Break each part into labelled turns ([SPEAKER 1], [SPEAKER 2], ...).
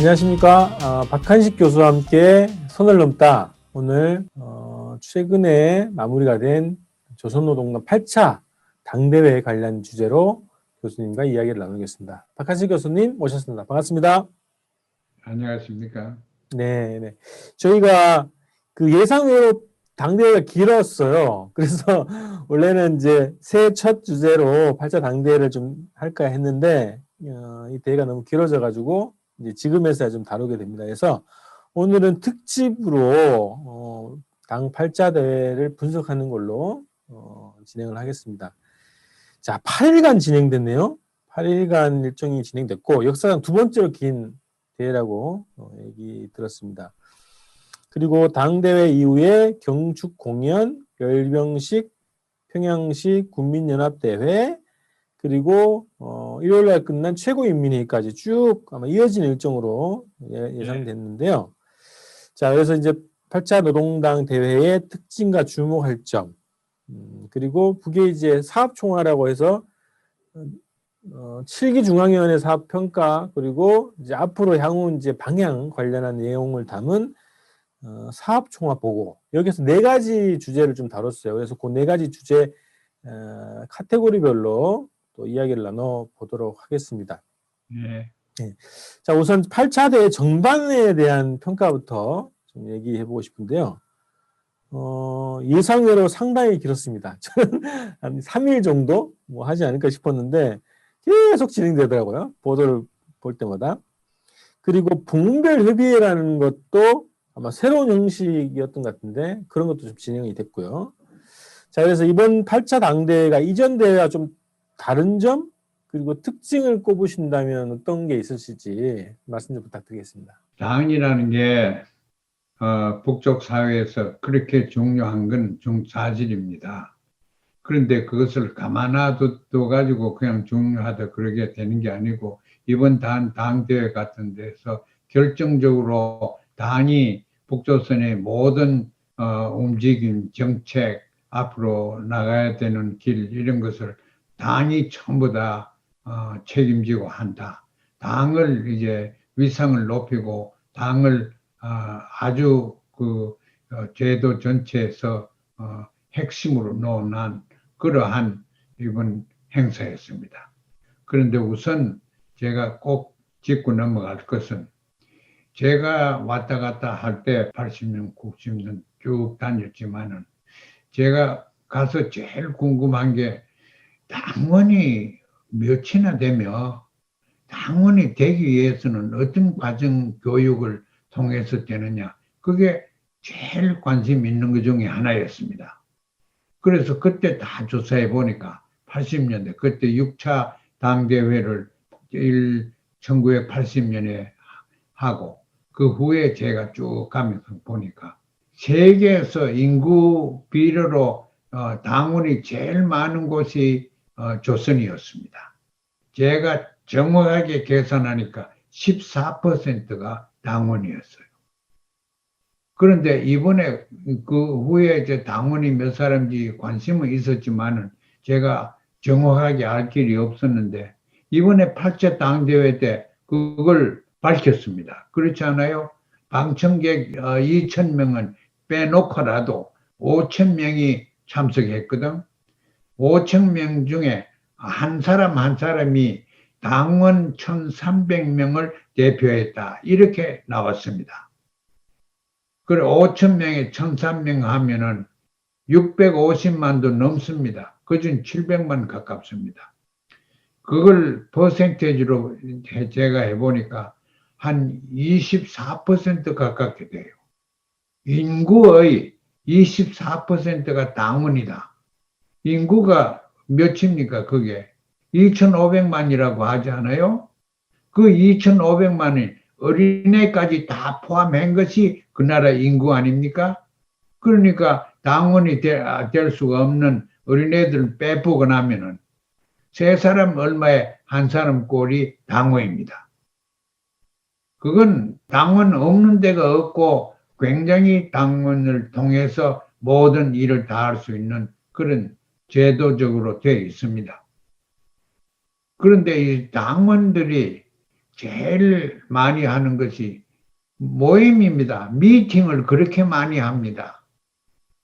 [SPEAKER 1] 안녕하십니까. 박한식 교수와 함께 선을 넘다. 오늘 최근에 마무리가 된 조선노동당 8차 당대회 관련 주제로 교수님과 이야기를 나누겠습니다. 박한식 교수님 모셨습니다. 반갑습니다.
[SPEAKER 2] 안녕하십니까.
[SPEAKER 1] 네. 저희가 그 예상외로 당대회가 길었어요. 그래서 원래는 이제 새해 첫 주제로 8차 당대회를 좀 할까 했는데 이 대회가 너무 길어져가지고 이제 지금에서야 좀 다루게 됩니다. 그래서 오늘은 특집으로 당 8차 대회를 분석하는 걸로 진행을 하겠습니다. 자, 8일간 진행됐네요. 8일간 일정이 진행됐고 역사상 두 번째로 긴 대회라고 얘기 들었습니다. 그리고 당대회 이후에 경축 공연, 열병식, 평양식 군민연합대회, 그리고 일요일 날 끝난 최고인민회의까지 쭉 아마 이어진 일정으로 예상됐는데요. 자, 그래서 이제 8차 노동당 대회의 특징과 주목할 점, 그리고 북에 이제 사업총화라고 해서 7기 중앙위원회 사업평가, 그리고 이제 앞으로 향후 이제 방향 관련한 내용을 담은 사업총화 보고, 여기서 네 가지 주제를 좀 다뤘어요. 그래서 그 네 가지 주제 카테고리별로 또 이야기를 나눠보도록 하겠습니다.
[SPEAKER 2] 네.
[SPEAKER 1] 자, 우선 8차 대회 정반에 대한 평가부터 좀 얘기해보고 싶은데요. 예상외로 상당히 길었습니다. 저는 한 3일 정도 뭐 하지 않을까 싶었는데 계속 진행되더라고요. 보도를 볼 때마다. 그리고 부문별 협의회라는 것도 아마 새로운 형식이었던 것 같은데 그런 것도 좀 진행이 됐고요. 자, 그래서 이번 8차 당대회가 이전 대회와 좀 다른 점, 그리고 특징을 꼽으신다면 어떤 게 있으실지 말씀 좀 부탁드리겠습니다.
[SPEAKER 2] 당이라는 게 북쪽 사회에서 그렇게 중요한 건 사실입니다. 그런데 그것을 가만둬 가지고 그냥 중요하다 그러게 되는 게 아니고, 이번 당대회 같은 데서 결정적으로 당이 북조선의 모든 움직임, 정책, 앞으로 나가야 되는 길, 이런 것을 당이 전부 다 책임지고 한다. 당을 이제 위상을 높이고 당을 아주 그 제도 전체에서 핵심으로 놓은 그러한 이번 행사였습니다. 그런데 우선 제가 꼭 짚고 넘어갈 것은, 제가 왔다 갔다 할 때 80년, 90년 쭉 다녔지만은 제가 가서 제일 궁금한 게, 당원이 몇이나 되며 당원이 되기 위해서는 어떤 과정 교육을 통해서 되느냐, 그게 제일 관심 있는 것 중에 하나였습니다. 그래서 그때 다 조사해 보니까 80년대 그때 6차 당대회를 1980년에 하고 그 후에 제가 쭉 가면서 보니까 세계에서 인구 비례로 당원이 제일 많은 곳이 조선이었습니다. 제가 정확하게 계산하니까 14%가 당원이었어요. 그런데 이번에 그 후에 이제 당원이 몇 사람인지 관심은 있었지만은 제가 정확하게 알 길이 없었는데, 이번에 8차 당대회 때 그걸 밝혔습니다. 그렇지 않아요? 방청객 2,000명은 빼놓고라도 5,000명이 참석했거든. 5,000명 중에 한 사람 한 사람이 당원 1,300명을 대표했다, 이렇게 나왔습니다. 그래 5,000명에 1,300명 하면은 650만도 넘습니다. 그중 700만 가깝습니다. 그걸 퍼센테이지로 제가 해보니까 한 24% 가깝게 돼요. 인구의 24%가 당원이다. 인구가 몇입니까? 그게 2,500만이라고 하지 않아요? 그 2,500만이 어린애까지 다 포함한 것이 그 나라 인구 아닙니까? 그러니까 당원이 될 수가 없는 어린애들을 빼보고 나면은 세 사람 얼마에 한 사람 꼴이 당원입니다. 그건 당원 없는 데가 없고 굉장히 당원을 통해서 모든 일을 다 할 수 있는 그런 제도적으로 되어 있습니다. 그런데 이 당원들이 제일 많이 하는 것이 모임입니다. 미팅을 그렇게 많이 합니다.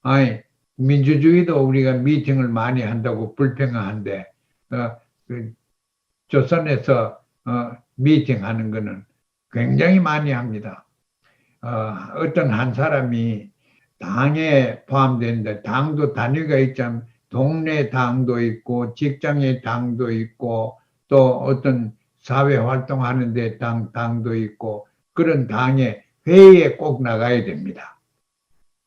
[SPEAKER 2] 아니, 민주주의도 우리가 미팅을 많이 한다고 불평한데, 그 조선에서 미팅하는 거는 굉장히 많이 합니다. 어떤 한 사람이 당에 포함되는데 당도 단위가 있자면 동네 당도 있고 직장의 당도 있고 또 어떤 사회 활동하는데 당도 있고 그런 당에 회의에 꼭 나가야 됩니다.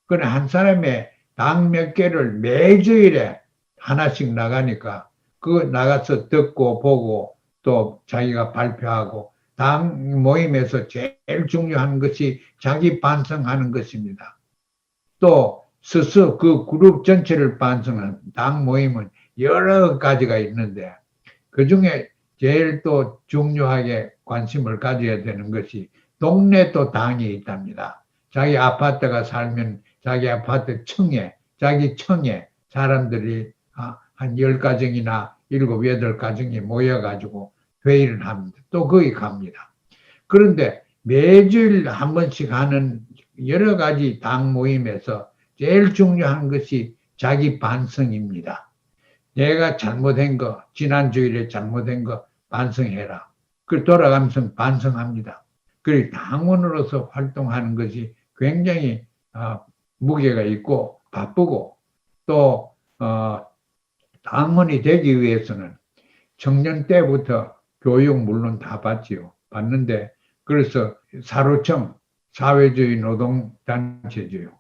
[SPEAKER 2] 그런 한 사람의 당 몇 개를 매주일에 하나씩 나가니까 그 나가서 듣고 보고 또 자기가 발표하고 당 모임에서 제일 중요한 것이 자기 반성하는 것입니다. 또 스스로 그 그룹 전체를 반성하는 당 모임은 여러 가지가 있는데 그중에 제일 또 중요하게 관심을 가져야 되는 것이 동네 또 당이 있답니다. 자기 아파트가 살면 자기 아파트 청에 자기 청에 사람들이 한 10가정이나 7, 8가정이 모여가지고 회의를 합니다. 또 거기 갑니다. 그런데 매주일 한 번씩 하는 여러 가지 당 모임에서 제일 중요한 것이 자기 반성입니다. 내가 잘못한 거, 지난 주일에 잘못한 거 반성해라. 그 돌아가면서 반성합니다. 그리고 당원으로서 활동하는 것이 굉장히 무게가 있고 바쁘고 또 당원이 되기 위해서는 청년 때부터 교육 물론 다 받지요. 받는데 그래서 사로청 사회주의 노동단체죠.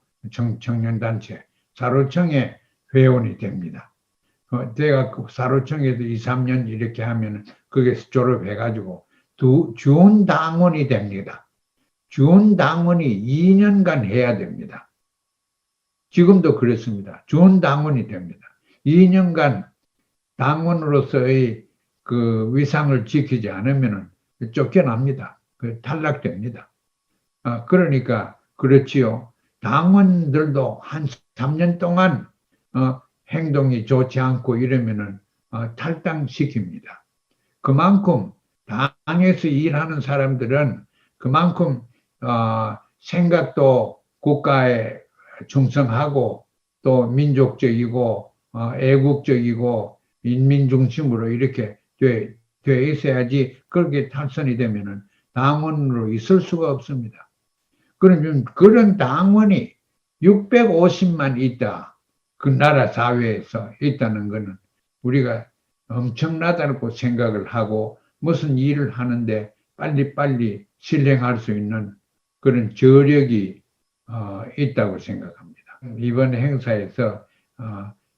[SPEAKER 2] 청년단체 사로청의 회원이 됩니다. 제가 사로청에도 2, 3년 이렇게 하면 거기서 졸업해가지고 준당원이 됩니다. 준당원이 2년간 해야 됩니다. 지금도 그렇습니다. 준당원이 됩니다. 2년간 당원으로서의 그 위상을 지키지 않으면 쫓겨납니다. 탈락됩니다. 그러니까 그렇지요. 당원들도 한 3년 동안 행동이 좋지 않고 이러면은 탈당시킵니다. 그만큼 당에서 일하는 사람들은 그만큼 생각도 국가에 충성하고 또 민족적이고 애국적이고 인민 중심으로 이렇게 돼 있어야지 그렇게 탈선이 되면은 당원으로 있을 수가 없습니다. 그러면 그런 당원이 650만 있다. 그 나라 사회에서 있다는 것은 우리가 엄청나다고 생각을 하고 무슨 일을 하는데 빨리빨리 실행할 수 있는 그런 저력이 있다고 생각합니다. 이번 행사에서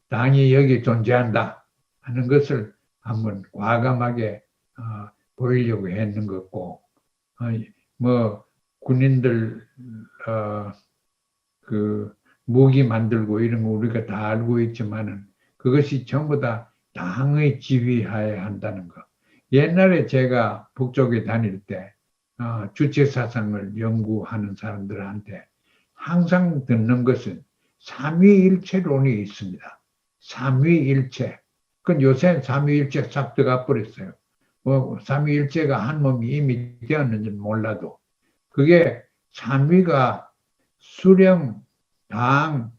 [SPEAKER 2] 당이 여기 존재한다 하는 것을 한번 과감하게 보이려고 했는 것고 뭐 군인들 그 무기 만들고 이런 거 우리가 다 알고 있지만은 그것이 전부 다 당의 지휘하에 한다는 거. 옛날에 제가 북쪽에 다닐 때 주체 사상을 연구하는 사람들한테 항상 듣는 것은 삼위일체론이 있습니다. 삼위일체. 그건 요새 삼위일체 싹 들어가 버렸어요. 뭐 삼위일체가 한 몸이 이미 되었는지는 몰라도 그게 삼위가 수령, 당,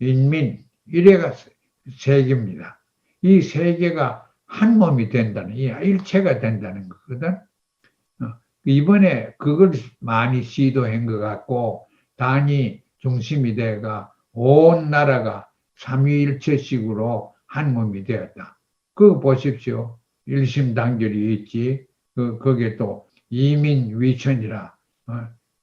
[SPEAKER 2] 인민 이래가 세 개입니다. 이 세 개가 한 몸이 된다는, 이 일체가 된다는 거거든. 이번에 그걸 많이 시도한 것 같고 당이 중심이 돼가 온 나라가 삼위일체식으로 한 몸이 되었다. 그거 보십시오. 일심단결이 있지. 거기에 또 이민위천이라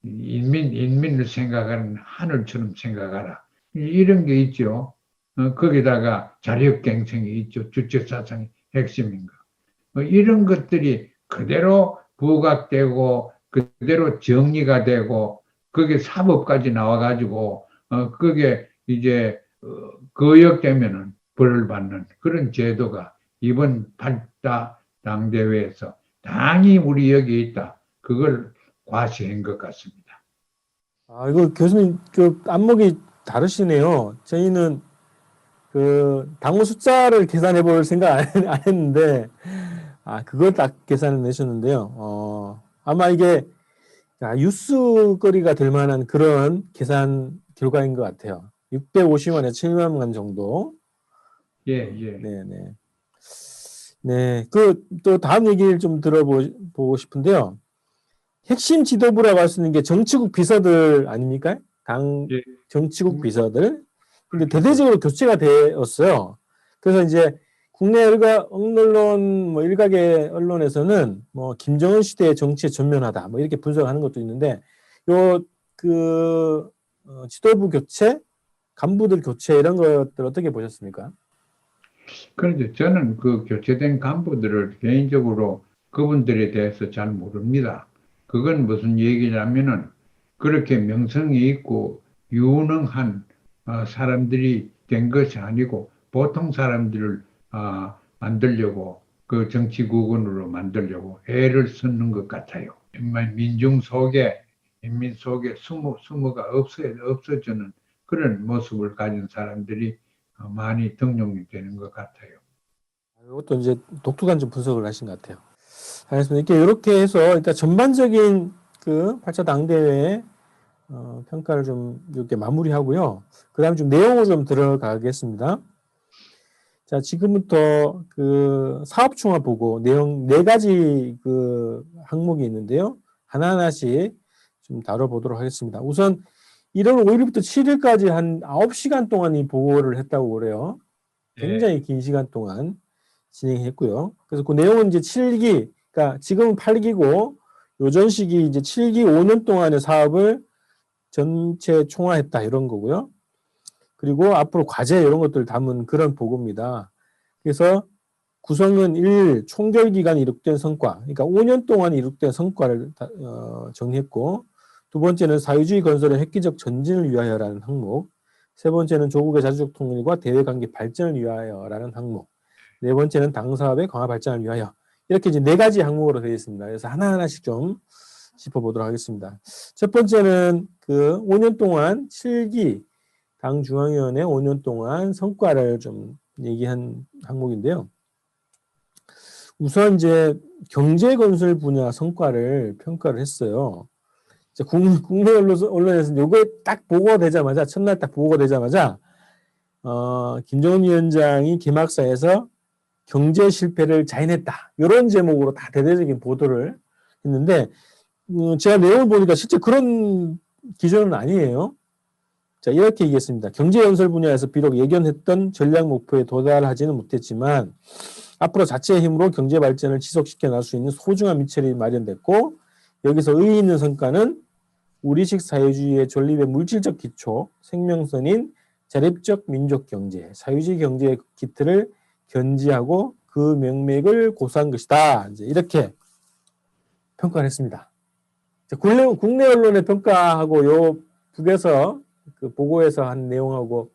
[SPEAKER 2] 인민을 생각하는 하늘처럼 생각하라. 이런 게 있죠. 거기다가 자력갱생이 있죠. 주체사상의 핵심인 거. 이런 것들이 그대로 부각되고 그대로 정리가 되고 그게 사법까지 나와가지고 그게 이제 거역되면은 벌을 받는 그런 제도가 이번 8차 당대회에서 당이 우리 여기 있다. 그걸 과시한 것 같습니다.
[SPEAKER 1] 이거 교수님 그 안목이 다르시네요. 저희는 그 당원 숫자를 계산해 볼 생각 안 했는데 그걸 딱 계산을 내셨는데요. 아마 이게 뉴스거리가 될 만한 그런 계산 결과인 것 같아요. 650원에 7만 원 정도.
[SPEAKER 2] 예, 예.
[SPEAKER 1] 네네. 네. 또 다음 얘기를 좀 들어보고 싶은데요. 핵심 지도부라고 할 수 있는 게 정치국 비서들 아닙니까? 당
[SPEAKER 2] 예.
[SPEAKER 1] 정치국 비서들. 근데
[SPEAKER 2] 그렇게
[SPEAKER 1] 대대적으로 교체가 되었어요. 그래서 이제 국내 언론, 뭐 일각의 언론에서는 뭐 김정은 시대의 정치에 전면하다, 뭐 이렇게 분석하는 것도 있는데, 지도부 교체, 간부들 교체 이런 것들 어떻게 보셨습니까?
[SPEAKER 2] 그런데 저는 그 교체된 간부들을 개인적으로 그분들에 대해서 잘 모릅니다. 그건 무슨 얘기냐면은 그렇게 명성이 있고 유능한 사람들이 된 것이 아니고 보통 사람들을 만들려고 그 정치국원으로 만들려고 애를 쓰는 것 같아요. 정말 인민 속에 수모가 없어지는 그런 모습을 가진 사람들이 많이 등용이 되는 것 같아요.
[SPEAKER 1] 이것도 이제 독특한 좀 분석을 하신 것 같아요. 알겠습니다. 이렇게 해서 일단 전반적인 그 8차 당대회 평가를 좀 이렇게 마무리하고요. 그 다음에 좀 내용으로 좀 들어가겠습니다. 자, 지금부터 그 사업총화 보고 내용 네 가지 그 항목이 있는데요. 하나하나씩 좀 다뤄보도록 하겠습니다. 우선 1월 5일부터 7일까지 한 9시간 동안 이 보고를 했다고 그래요.
[SPEAKER 2] 예,
[SPEAKER 1] 굉장히 긴 시간 동안 진행했고요. 그래서 그 내용은 이제 7기, 그러니까 지금은 8기고 요전 시기 이제 7기 5년 동안의 사업을 전체 총화했다 이런 거고요. 그리고 앞으로 과제 이런 것들 담은 그런 보고입니다. 그래서 구성은 1. 총결 기간 이룩된 성과, 그러니까 5년 동안 이룩된 성과를 정리했고, 두 번째는 사회주의 건설의 획기적 전진을 위하여라는 항목, 세 번째는 조국의 자주적 통일과 대외관계 발전을 위하여라는 항목, 네 번째는 당 사업의 강화 발전을 위하여, 이렇게 이제 네 가지 항목으로 되어 있습니다. 그래서 하나하나씩 좀 짚어보도록 하겠습니다. 첫 번째는 그 5년 동안 7기 당 중앙위원회 5년 동안 성과를 좀 얘기한 항목인데요. 우선 이제 경제 건설 분야 성과를 평가를 했어요. 이제 국내 언론에서 요게 딱 보고되자마자 첫날 딱 보고되자마자 김정은 위원장이 개막사에서 경제 실패를 자인했다. 이런 제목으로 다 대대적인 보도를 했는데 제가 내용을 보니까 실제 그런 기조는 아니에요. 자, 이렇게 얘기했습니다. 경제 건설 분야에서 비록 예견했던 전략 목표에 도달하지는 못했지만 앞으로 자체의 힘으로 경제 발전을 지속시켜 나갈 수 있는 소중한 미천이 마련됐고 여기서 의의 있는 성과는 우리식 사회주의의 존립의 물질적 기초, 생명선인 자립적 민족 경제, 사회주의 경제의 기틀을 견지하고 그 명맥을 고수한 것이다. 이제 이렇게 평가를 했습니다. 국내 언론의 평가하고 요 북에서 그 보고에서 한 내용하고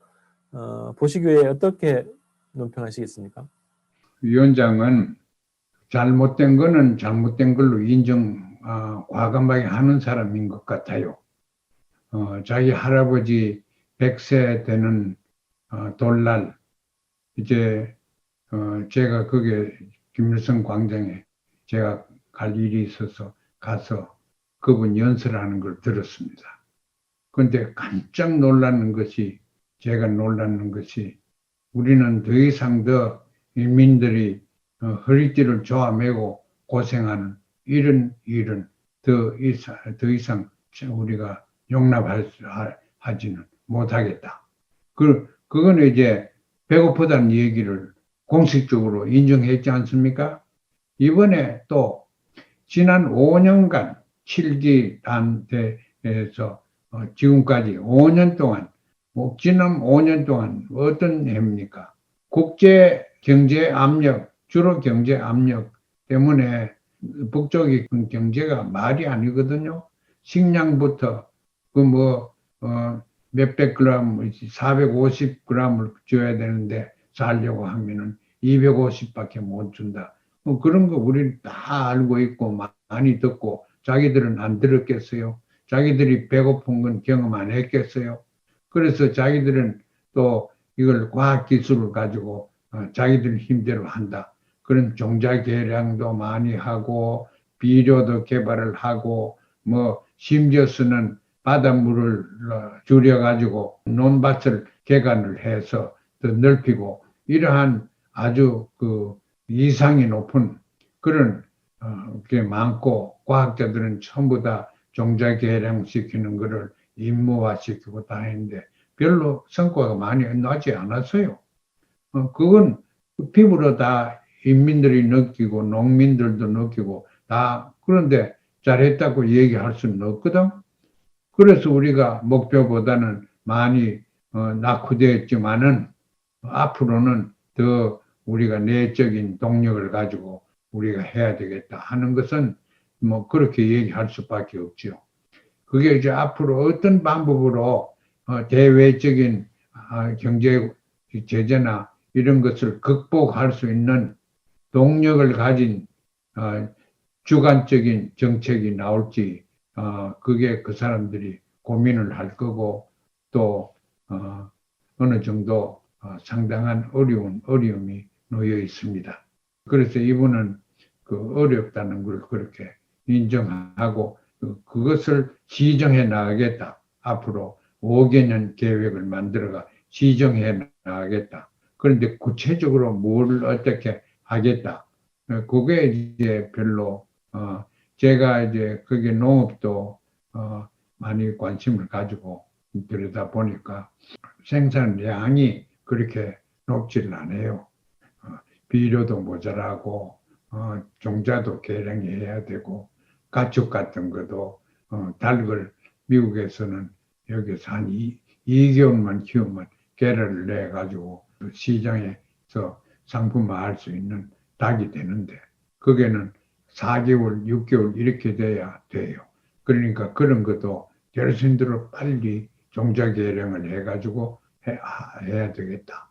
[SPEAKER 1] 보시기에 어떻게 논평하시겠습니까?
[SPEAKER 2] 위원장은 잘못된 거는 잘못된 걸로 과감하게 하는 사람인 것 같아요. 자기 할아버지 100세 되는 돌날, 이제, 제가 그게 김일성 광장에 제가 갈 일이 있어서 가서 그분 연설하는 걸 들었습니다. 그런데 깜짝 놀라는 것이, 제가 놀라는 것이, 우리는 더 이상 더 인민들이 허리띠를 조아매고 고생하는 이런 일은 더 이상 우리가 용납하지는 못하겠다. 그거는 이제 배고프다는 얘기를 공식적으로 인정했지 않습니까? 이번에 또 지난 5년간 7기 단대에서 지금까지 5년 동안, 지난 5년 동안 어떤 해입니까? 국제 경제 압력, 주로 경제 압력 때문에 북쪽의 경제가 말이 아니거든요. 식량부터 몇백 그램, 450g을 줘야 되는데 살려고 하면은 250밖에 못 준다. 그런 거 우리는 다 알고 있고 많이 듣고 자기들은 안 들었겠어요. 자기들이 배고픈 건 경험 안 했겠어요. 그래서 자기들은 또 이걸 과학 기술을 가지고 자기들 힘대로 한다. 그런 종자 개량도 많이 하고 비료도 개발을 하고 뭐 심지어서는 바닷물을 줄여가지고 논밭을 개간을 해서 더 넓히고 이러한 아주 그 이상이 높은 그런 게 많고 과학자들은 전부 다 종자 개량시키는 것을 임무화시키고 다 했는데 별로 성과가 많이 나지 않았어요. 그건 피부로 다 인민들이 느끼고 농민들도 느끼고 다 그런데 잘했다고 얘기할 수는 없거든. 그래서 우리가 목표보다는 많이 낙후되었지만은 앞으로는 더 우리가 내적인 동력을 가지고 우리가 해야 되겠다 하는 것은 뭐 그렇게 얘기할 수밖에 없죠. 그게 이제 앞으로 어떤 방법으로 대외적인 경제 제재나 이런 것을 극복할 수 있는 동력을 가진 주관적인 정책이 나올지 그게 그 사람들이 고민을 할 거고 또 어느 정도 상당한 어려움이 놓여 있습니다. 그래서 이분은 그 어렵다는 걸 그렇게 인정하고 그것을 시정해 나가겠다. 앞으로 5개년 계획을 만들어가 시정해 나가겠다. 그런데 구체적으로 뭘 어떻게 하겠다. 그게 이제 별로 제가 이제 그게 농업도 많이 관심을 가지고 들여다 보니까 생산량이 그렇게 높지를 않아요. 비료도 모자라고 종자도 개량해야 되고 가축 같은 것도 닭을 미국에서는 여기서 한 2개월만 키우면 개를 내 가지고 시장에서 상품화할 수 있는 닭이 되는데 그게는 4개월, 6개월 이렇게 돼야 돼요. 그러니까 그런 것도 결신대로 빨리 종자 개량을 해가지고 해야 되겠다.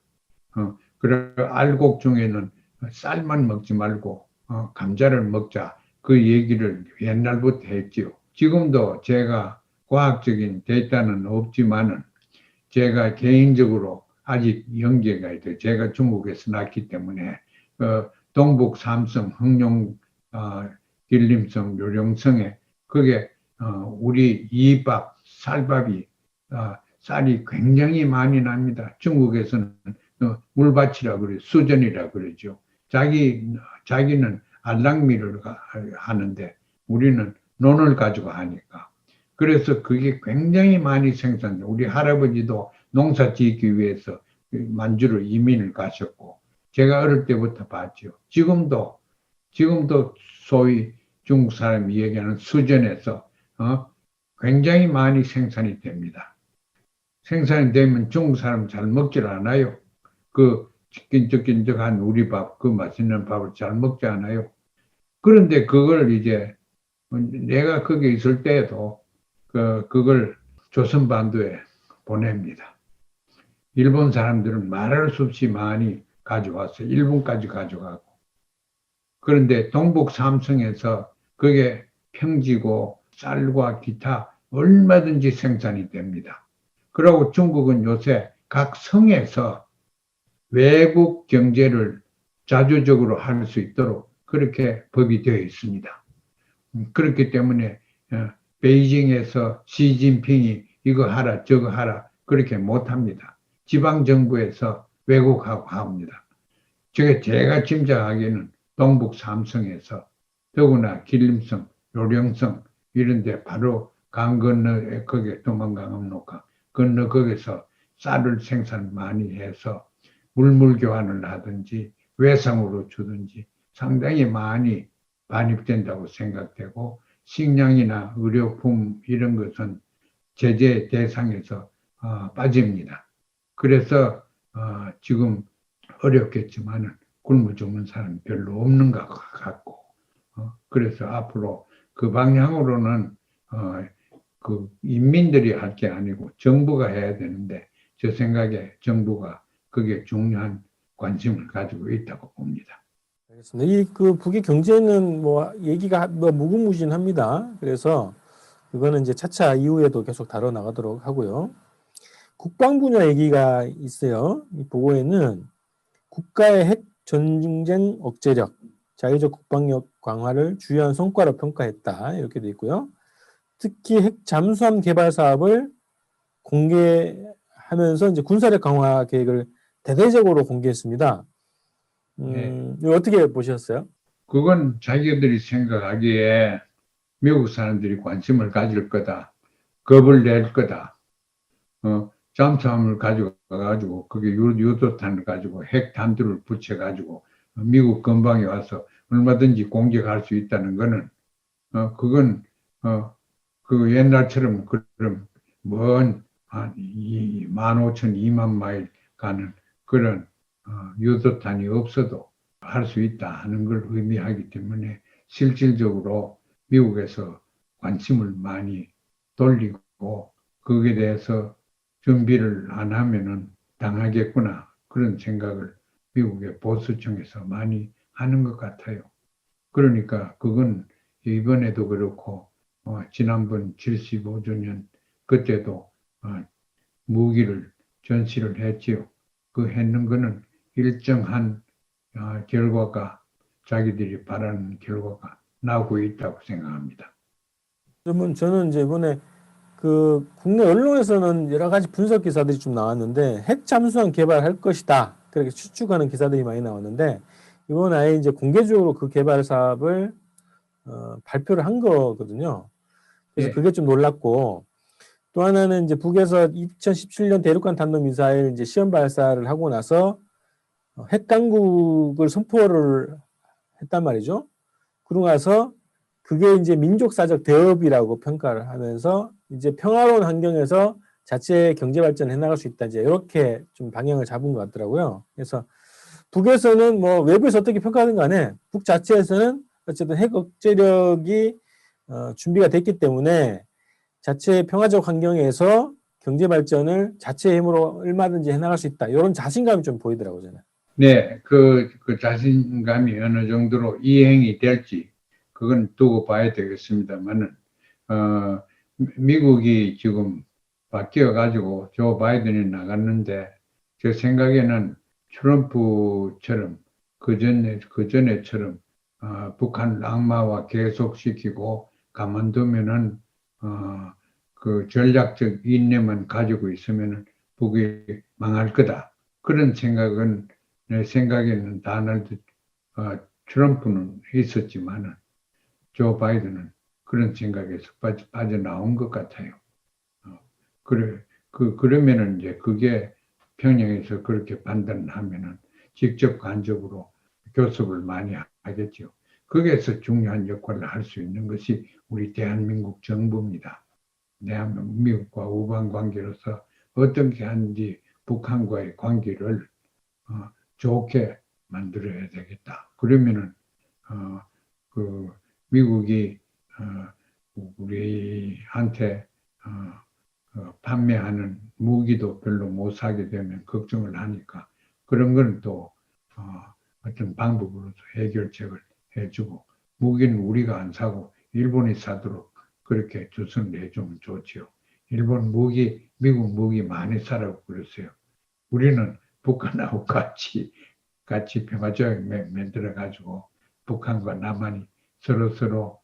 [SPEAKER 2] 그래 알곡 중에는 쌀만 먹지 말고 감자를 먹자 그 얘기를 옛날부터 했지요. 지금도 제가 과학적인 데이터는 없지만은 제가 개인적으로 아직 연계가 있어요. 제가 중국에서 났기 때문에 동북 삼성, 흥룡, 길림성, 요령성에 그게 우리 이밥, 쌀밥이 쌀이 굉장히 많이 납니다. 중국에서는 물밭이라 그래, 수전이라 그러죠. 자기는 알랑미를 하는데 우리는 논을 가지고 하니까. 그래서 그게 굉장히 많이 생산돼요. 우리 할아버지도 농사 짓기 위해서 만주로 이민을 가셨고, 제가 어릴 때부터 봤죠. 지금도 소위 중국 사람이 얘기하는 수전에서 굉장히 많이 생산이 됩니다. 생산이 되면 중국 사람 잘 먹질 않아요. 그 끈적끈적한 우리 밥, 그 맛있는 밥을 잘 먹지 않아요. 그런데 그걸 이제 내가 거기 있을 때에도 그걸 조선반도에 보냅니다. 일본 사람들은 말할 수 없이 많이 가져왔어요. 일본까지 가져가고. 그런데 동북 삼성에서 그게 평지고 쌀과 기타 얼마든지 생산이 됩니다. 그리고 중국은 요새 각 성에서 외국 경제를 자주적으로 할 수 있도록 그렇게 법이 되어 있습니다. 그렇기 때문에 베이징에서 시진핑이 이거 하라 저거 하라 그렇게 못합니다. 지방정부에서 왜곡하고 합니다. 제가 짐작하기에는 동북 삼성에서 더구나 길림성, 요령성 이런 데 바로 강 건너에 거기에 도망강암록강 건너 거기서 쌀을 생산 많이 해서 물물 교환을 하든지 외상으로 주든지 상당히 많이 반입된다고 생각되고 식량이나 의료품 이런 것은 제재 대상에서 빠집니다. 그래서 지금 어렵겠지만은 굶어 죽는 사람이 별로 없는 것 같고 그래서 앞으로 그 방향으로는 그 인민들이 할 게 아니고 정부가 해야 되는데 제 생각에 정부가 그게 중요한 관심을 가지고 있다고 봅니다.
[SPEAKER 1] 알겠습니다. 이 그 북의 경제는 뭐 얘기가 뭐 무궁무진합니다. 그래서 그거는 이제 차차 이후에도 계속 다뤄 나가도록 하고요. 국방 분야 얘기가 있어요. 이 보고에는 국가의 핵 전쟁 억제력, 자유적 국방력 강화를 주요한 성과로 평가했다. 이렇게 돼 있고요. 특히 핵 잠수함 개발 사업을 공개하면서 이제 군사력 강화 계획을 대대적으로 공개했습니다.
[SPEAKER 2] 네.
[SPEAKER 1] 이거 어떻게 보셨어요?
[SPEAKER 2] 그건 자기들이 생각하기에 미국 사람들이 관심을 가질 거다. 겁을 낼 거다. 잠수함을 가지고 그게 유도탄을 가지고 핵 단두를 붙여가지고 미국 근방에 와서 얼마든지 공격할 수 있다는 거는 그건 그 옛날처럼 그런 먼한 15,000, 2만 마일 가는 그런 유도탄이 없어도 할 수 있다 하는 걸 의미하기 때문에 실질적으로 미국에서 관심을 많이 돌리고 거기에 대해서 준비를 안 하면은 당하겠구나 그런 생각을 미국의 보수층에서 많이 하는 것 같아요. 그러니까 그건 이번에도 그렇고 지난번 75주년 그때도 무기를 전시를 했지요. 그 했는 거는 일정한 결과가 자기들이 바라는 결과가 나오고 있다고 생각합니다.
[SPEAKER 1] 그러면 저는 이제 이번에 그 국내 언론에서는 여러 가지 분석 기사들이 좀 나왔는데 핵 잠수함 개발할 것이다. 그렇게 추측하는 기사들이 많이 나왔는데 이번 아예 이제 공개적으로 그 개발 사업을 발표를 한 거거든요. 그래서
[SPEAKER 2] 예,
[SPEAKER 1] 그게 좀 놀랍고 또 하나는 이제 북에서 2017년 대륙간 탄도미사일 이제 시험 발사를 하고 나서 핵 강국을 선포를 했단 말이죠. 그러고 나서 그게 이제 민족사적 대업이라고 평가를 하면서 이제 평화로운 환경에서 자체 경제 발전해 나갈 수 있다. 이제 이렇게 좀 방향을 잡은 것 같더라고요. 그래서 북에서는 뭐 외부에서 어떻게 평가하든 간에 북 자체에서는 어쨌든 핵 억제력이 준비가 됐기 때문에 자체 평화적 환경에서 경제 발전을 자체의 힘으로 얼마든지 해나갈 수 있다. 이런 자신감이 좀 보이더라고요, 저는.
[SPEAKER 2] 네, 그 자신감이 어느 정도로 이행이 될지 그건 두고 봐야 되겠습니다만은 미국이 지금 바뀌어 가지고 조 바이든이 나갔는데 제 생각에는 트럼프처럼 그 전에처럼 북한 악마화 계속시키고 가만두면은 그 전략적 인내만 가지고 있으면은 북이 망할 거다. 그런 생각은 내 생각에는 다널드 트럼프는 있었지만은 조 바이든은 그런 생각에서 빠져나온 것 같아요. 그래, 그러면은 이제 그게 평양에서 그렇게 판단하면은 직접 간접으로 교섭을 많이 하겠죠. 거기에서 중요한 역할을 할 수 있는 것이 우리 대한민국 정부입니다. 대한민국과 우방 관계로서 어떻게 하는지 북한과의 관계를 좋게 만들어야 되겠다. 그러면은 그 미국이 우리한테 판매하는 무기도 별로 못 사게 되면 걱정을 하니까 그런 건 또 어떤 방법으로서 해결책을 해주고 무기는 우리가 안 사고 일본이 사도록 그렇게 조선을 해주면 좋지요. 일본 무기, 미국 무기 많이 사라고 그랬어요. 우리는 북한하고 같이 평화조약 만들어 가지고 북한과 남한이 서로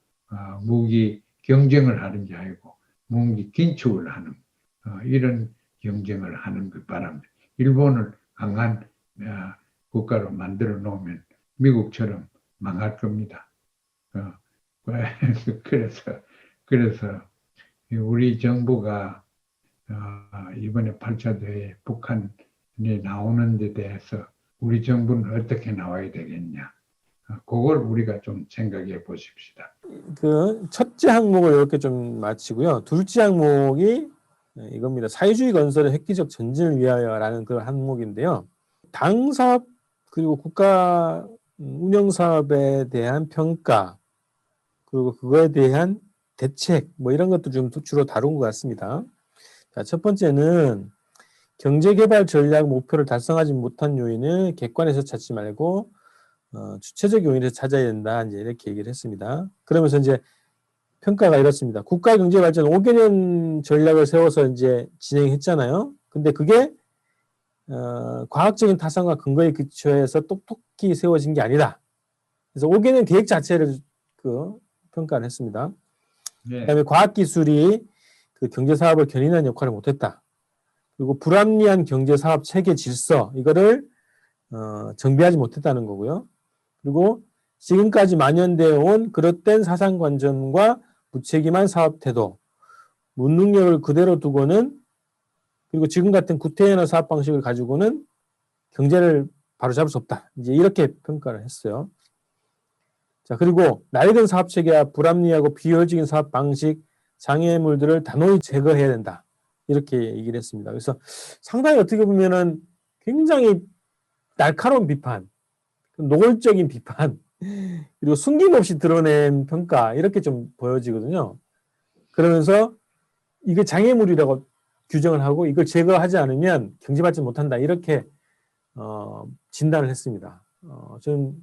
[SPEAKER 2] 무기 경쟁을 하는 게 아니고 무기 긴축을 하는 이런 경쟁을 하는 것 바랍니다. 일본을 강한 국가로 만들어 놓으면 미국처럼 망할 겁니다. 그래서 우리 정부가 이번에 8차 대회 북한이 나오는 데 대해서 우리 정부는 어떻게 나와야 되겠냐. 그걸 우리가 좀 생각해 보십시다.
[SPEAKER 1] 그 첫째 항목을 이렇게 좀 마치고요. 둘째 항목이 이겁니다. 사회주의 건설의 획기적 전진을 위하여라는 그 항목인데요. 당 사업 그리고 국가 운영 사업에 대한 평가 그리고 그거에 대한 대책 뭐 이런 것도 좀 주로 다룬 것 같습니다. 자, 첫 번째는 경제개발 전략 목표를 달성하지 못한 요인을 객관에서 찾지 말고 주체적 요인에서 찾아야 된다. 이제 이렇게 얘기를 했습니다. 그러면서 이제 평가가 이렇습니다. 국가 경제 발전 5개년 전략을 세워서 이제 진행했잖아요. 근데 그게 과학적인 타산과 근거에 기초해서 똑똑히 세워진 게 아니다. 그래서 5개년 계획 자체를 평가를 했습니다.
[SPEAKER 2] 네.
[SPEAKER 1] 그다음에 과학기술이 그 경제사업을 견인하는 역할을 못했다. 그리고 불합리한 경제사업 체계 질서 이거를 정비하지 못했다는 거고요. 그리고 지금까지 만연되어 온 그릇된 사상관점과 무책임한 사업 태도, 무능력을 그대로 두고는 그리고 지금 같은 구태연한 사업 방식을 가지고는 경제를 바로잡을 수 없다. 이제 이렇게 평가를 했어요. 자, 그리고 나이든 사업 체계와 불합리하고 비효율적인 사업 방식, 장애물들을 단호히 제거해야 된다. 이렇게 얘기를 했습니다. 그래서 상당히 어떻게 보면은 굉장히 날카로운 비판, 노골적인 비판, 그리고 숨김없이 드러낸 평가, 이렇게 좀 보여지거든요. 그러면서 이게 장애물이라고 규정을 하고 이걸 제거하지 않으면 경제 발전 못한다. 이렇게 진단을 했습니다. 저는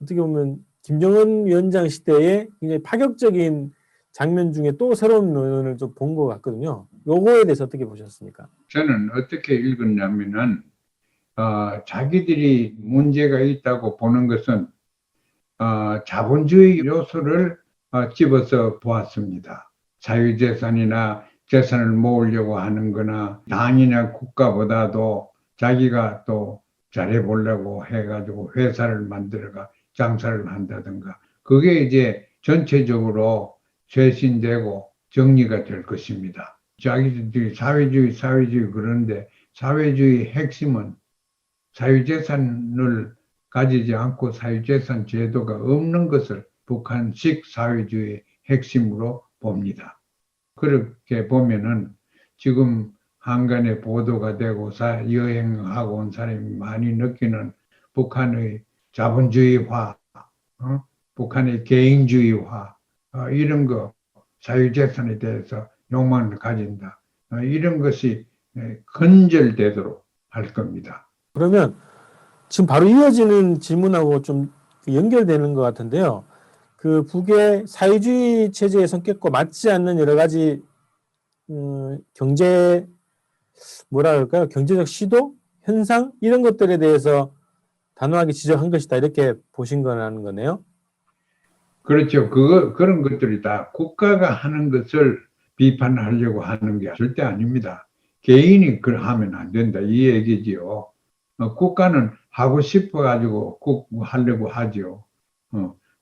[SPEAKER 1] 어떻게 보면 김정은 위원장 시대에 굉장히 파격적인 장면 중에 또 새로운 면을 좀 본 것 같거든요. 요거에 대해서 어떻게 보셨습니까?
[SPEAKER 2] 저는 어떻게 읽었냐면은 자기들이 문제가 있다고 보는 것은 자본주의 요소를 집어서 보았습니다. 사유재산이나 재산을 모으려고 하는 거나 당이나 국가보다도 자기가 또 잘해보려고 해가지고 회사를 만들어가 장사를 한다든가 그게 이제 전체적으로 쇄신되고 정리가 될 것입니다. 자기들이 사회주의 그런데 사회주의 핵심은 사유재산을 가지지 않고 사유재산 제도가 없는 것을 북한식 사회주의의 핵심으로 봅니다. 그렇게 보면은 지금 한간에 보도가 되고 여행하고 온 사람이 많이 느끼는 북한의 자본주의화, 북한의 개인주의화, 이런 거, 사유재산에 대해서 욕망을 가진다. 이런 것이 근절되도록 할 겁니다.
[SPEAKER 1] 그러면 지금 바로 이어지는 질문하고 좀 연결되는 것 같은데요. 그 북의 사회주의 체제의 성격과 맞지 않는 여러 가지 경제 뭐라 그럴까요? 경제적 시도, 현상 이런 것들에 대해서 단호하게 지적한 것이다. 이렇게 보신 거라는 거네요.
[SPEAKER 2] 그렇죠. 그런 것들이 다 국가가 하는 것을 비판하려고 하는 게 절대 아닙니다. 개인이 하면 안 된다. 이 얘기지요. 국가는 하고 싶어 가지고 꼭 하려고 하죠.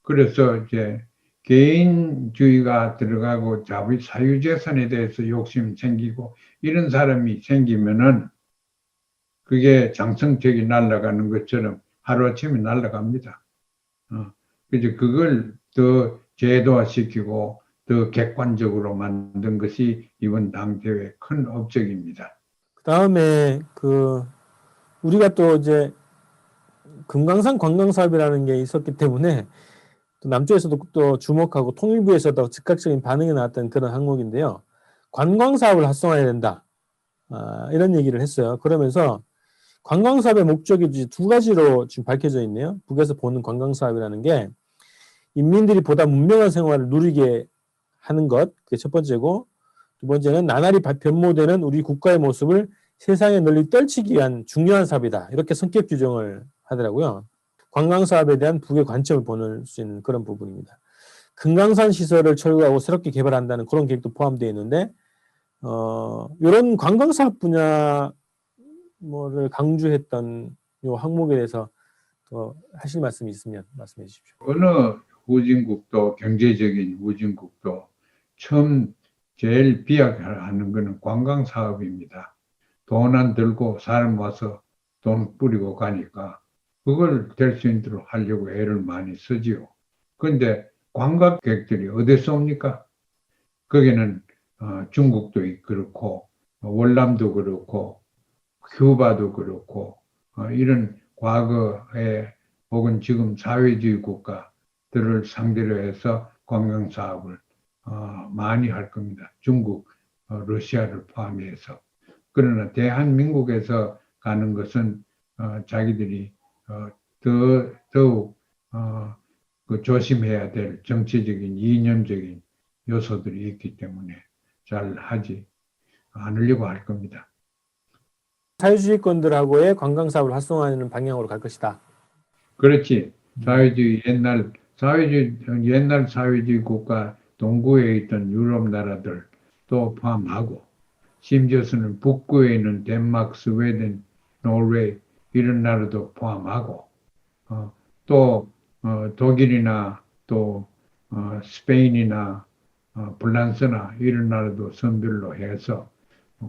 [SPEAKER 2] 그래서 이제 개인주의가 들어가고 사유재산에 대해서 욕심 생기고 이런 사람이 생기면은 그게 장성책이 날아가는 것처럼 하루아침에 날아갑니다. 그래서 그걸 더 제도화시키고 더 객관적으로 만든 것이 이번 당대회의 큰 업적입니다.
[SPEAKER 1] 그 다음에 우리가 또 이제 금강산 관광 사업이라는 게 있었기 때문에 또 남쪽에서도 또 주목하고 통일부에서도 즉각적인 반응이 나왔던 그런 항목인데요. 관광 사업을 활성화해야 된다. 이런 얘기를 했어요. 그러면서 관광 사업의 목적이 두 가지로 지금 밝혀져 있네요. 북에서 보는 관광 사업이라는 게 인민들이 보다 문명한 생활을 누리게 하는 것, 그게 첫 번째고, 두 번째는 나날이 변모되는 우리 국가의 모습을 세상에 널리 떨치기 위한 중요한 사업이다. 이렇게 성격 규정을 하더라고요. 관광 사업에 대한 북의 관점을 보는 수 있는 그런 부분입니다. 금강산 시설을 철거하고 새롭게 개발한다는 그런 계획도 포함되어 있는데, 이런 관광 사업 분야를 강조했던 이 항목에 대해서 더 하실 말씀이 있으면 말씀해 주십시오.
[SPEAKER 2] 어느 후진국도 경제적인 후진국도 처음 제일 비약하는 것은 관광 사업입니다. 돈 안 들고 사람 와서 돈 뿌리고 가니까 그걸 될 수 있도록 하려고 애를 많이 쓰지요. 그런데 관광객들이 어디서 옵니까? 거기는 중국도 그렇고 월남도 그렇고 큐바도 그렇고 이런 과거에 혹은 지금 사회주의 국가들을 상대로 해서 관광 사업을 많이 할 겁니다. 중국, 러시아를 포함해서. 그러나 대한민국에서 가는 것은 자기들이 더욱 조심해야 될 정치적인 이념적인 요소들이 있기 때문에 잘 하지 않으려고 할 겁니다.
[SPEAKER 1] 사회주의권들하고의 관광 사업을 활성화하는 방향으로 갈 것이다.
[SPEAKER 2] 그렇지. 옛날 사회주의 국가 동구에 있던 유럽 나라들도 포함하고, 심지어서는 북구에 있는 덴마크, 스웨덴, 노르웨이 이런 나라도 포함하고, 또 독일이나 또 스페인이나 프랑스나 이런 나라도 선별로 해서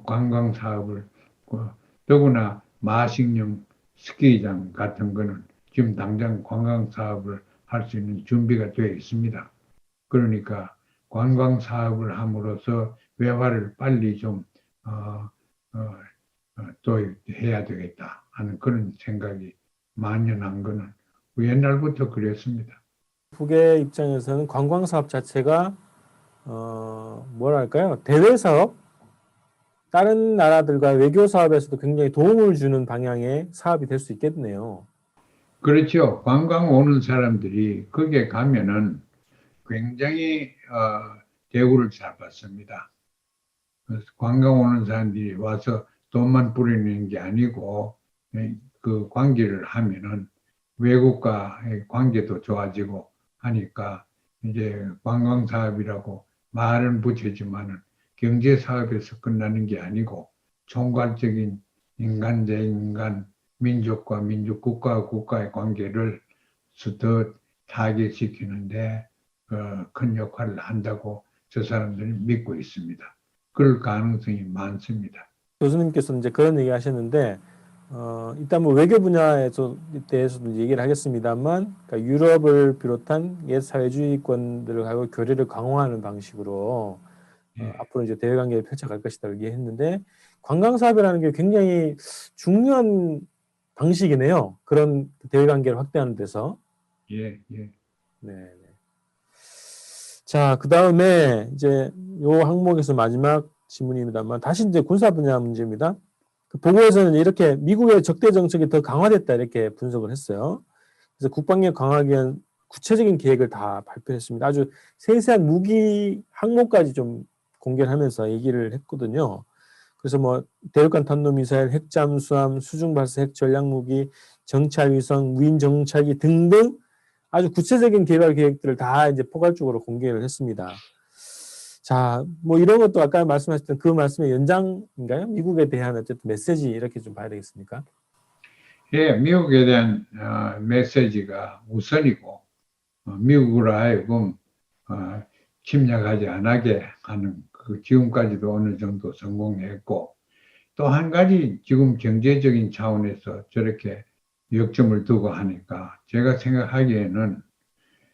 [SPEAKER 2] 관광 사업을 더구나 마식령 스키장 같은 거는 지금 당장 관광 사업을 할 수 있는 준비가 되어 있습니다. 그러니까 관광 사업을 함으로써 외화를 빨리 좀 또 해야 되겠다 하는 그런 생각이 만연한 거는 옛날부터 그랬습니다.
[SPEAKER 1] 북의 입장에서는 관광 사업 자체가 뭐랄까요? 대외 사업, 다른 나라들과 외교 사업에서도 굉장히 도움을 주는 방향의 사업이 될 수 있겠네요.
[SPEAKER 2] 그렇죠. 관광 오는 사람들이 거기에 가면은 굉장히 대우를 잘 받습니다. 그래서 관광 오는 사람들이 와서 돈만 뿌리는 게 아니고 그 관계를 하면은 외국과의 관계도 좋아지고 하니까 이제 관광 사업이라고 말은 붙이지만은 경제 사업에서 끝나는 게 아니고 총괄적인 인간 대 인간, 민족과 민족, 국가와 국가의 관계를 더 타개시키는데 큰 역할을 한다고 저 사람들은 믿고 있습니다. 그럴 가능성이 많습니다.
[SPEAKER 1] 교수님께서 이제 그런 얘기 하셨는데, 일단 뭐 외교 분야에 대해서도 얘기를 하겠습니다만, 그러니까 유럽을 비롯한 옛 사회주의권들하고 교류를 강화하는 방식으로
[SPEAKER 2] 예,
[SPEAKER 1] 앞으로 이제 대외 관계를 펼쳐갈 것이다 얘기했는데, 관광 사업이라는 게 굉장히 중요한 방식이네요. 그런 대외 관계를 확대하는 데서.
[SPEAKER 2] 예, 예.
[SPEAKER 1] 네. 네. 자, 그 다음에 이제 요 항목에서 마지막 질문입니다만, 다시 이제 군사 분야 문제입니다. 그 보고에서는 이렇게 미국의 적대 정책이 더 강화됐다 이렇게 분석을 했어요. 그래서 국방력 강화하기 위한 구체적인 계획을 다 발표했습니다. 아주 세세한 무기 항목까지 좀 공개를 하면서 얘기를 했거든요. 그래서 뭐 대륙간 탄도미사일, 핵잠수함, 수중발사 핵 전략무기, 정찰위성, 무인 정찰기 등등 아주 구체적인 개발 계획들을 다 이제 포괄적으로 공개를 했습니다. 자, 뭐 이런 것도 아까 말씀하셨던 그 말씀의 연장인가요? 미국에 대한 어쨌든 메시지 이렇게 좀 봐야 되겠습니까?
[SPEAKER 2] 예, 미국에 대한 메시지가 우선이고 미국으로 하여금 침략하지 않게 하는 그 지금까지도 어느 정도 성공했고 또 한 가지 지금 경제적인 차원에서 저렇게 역점을 두고 하니까 제가 생각하기에는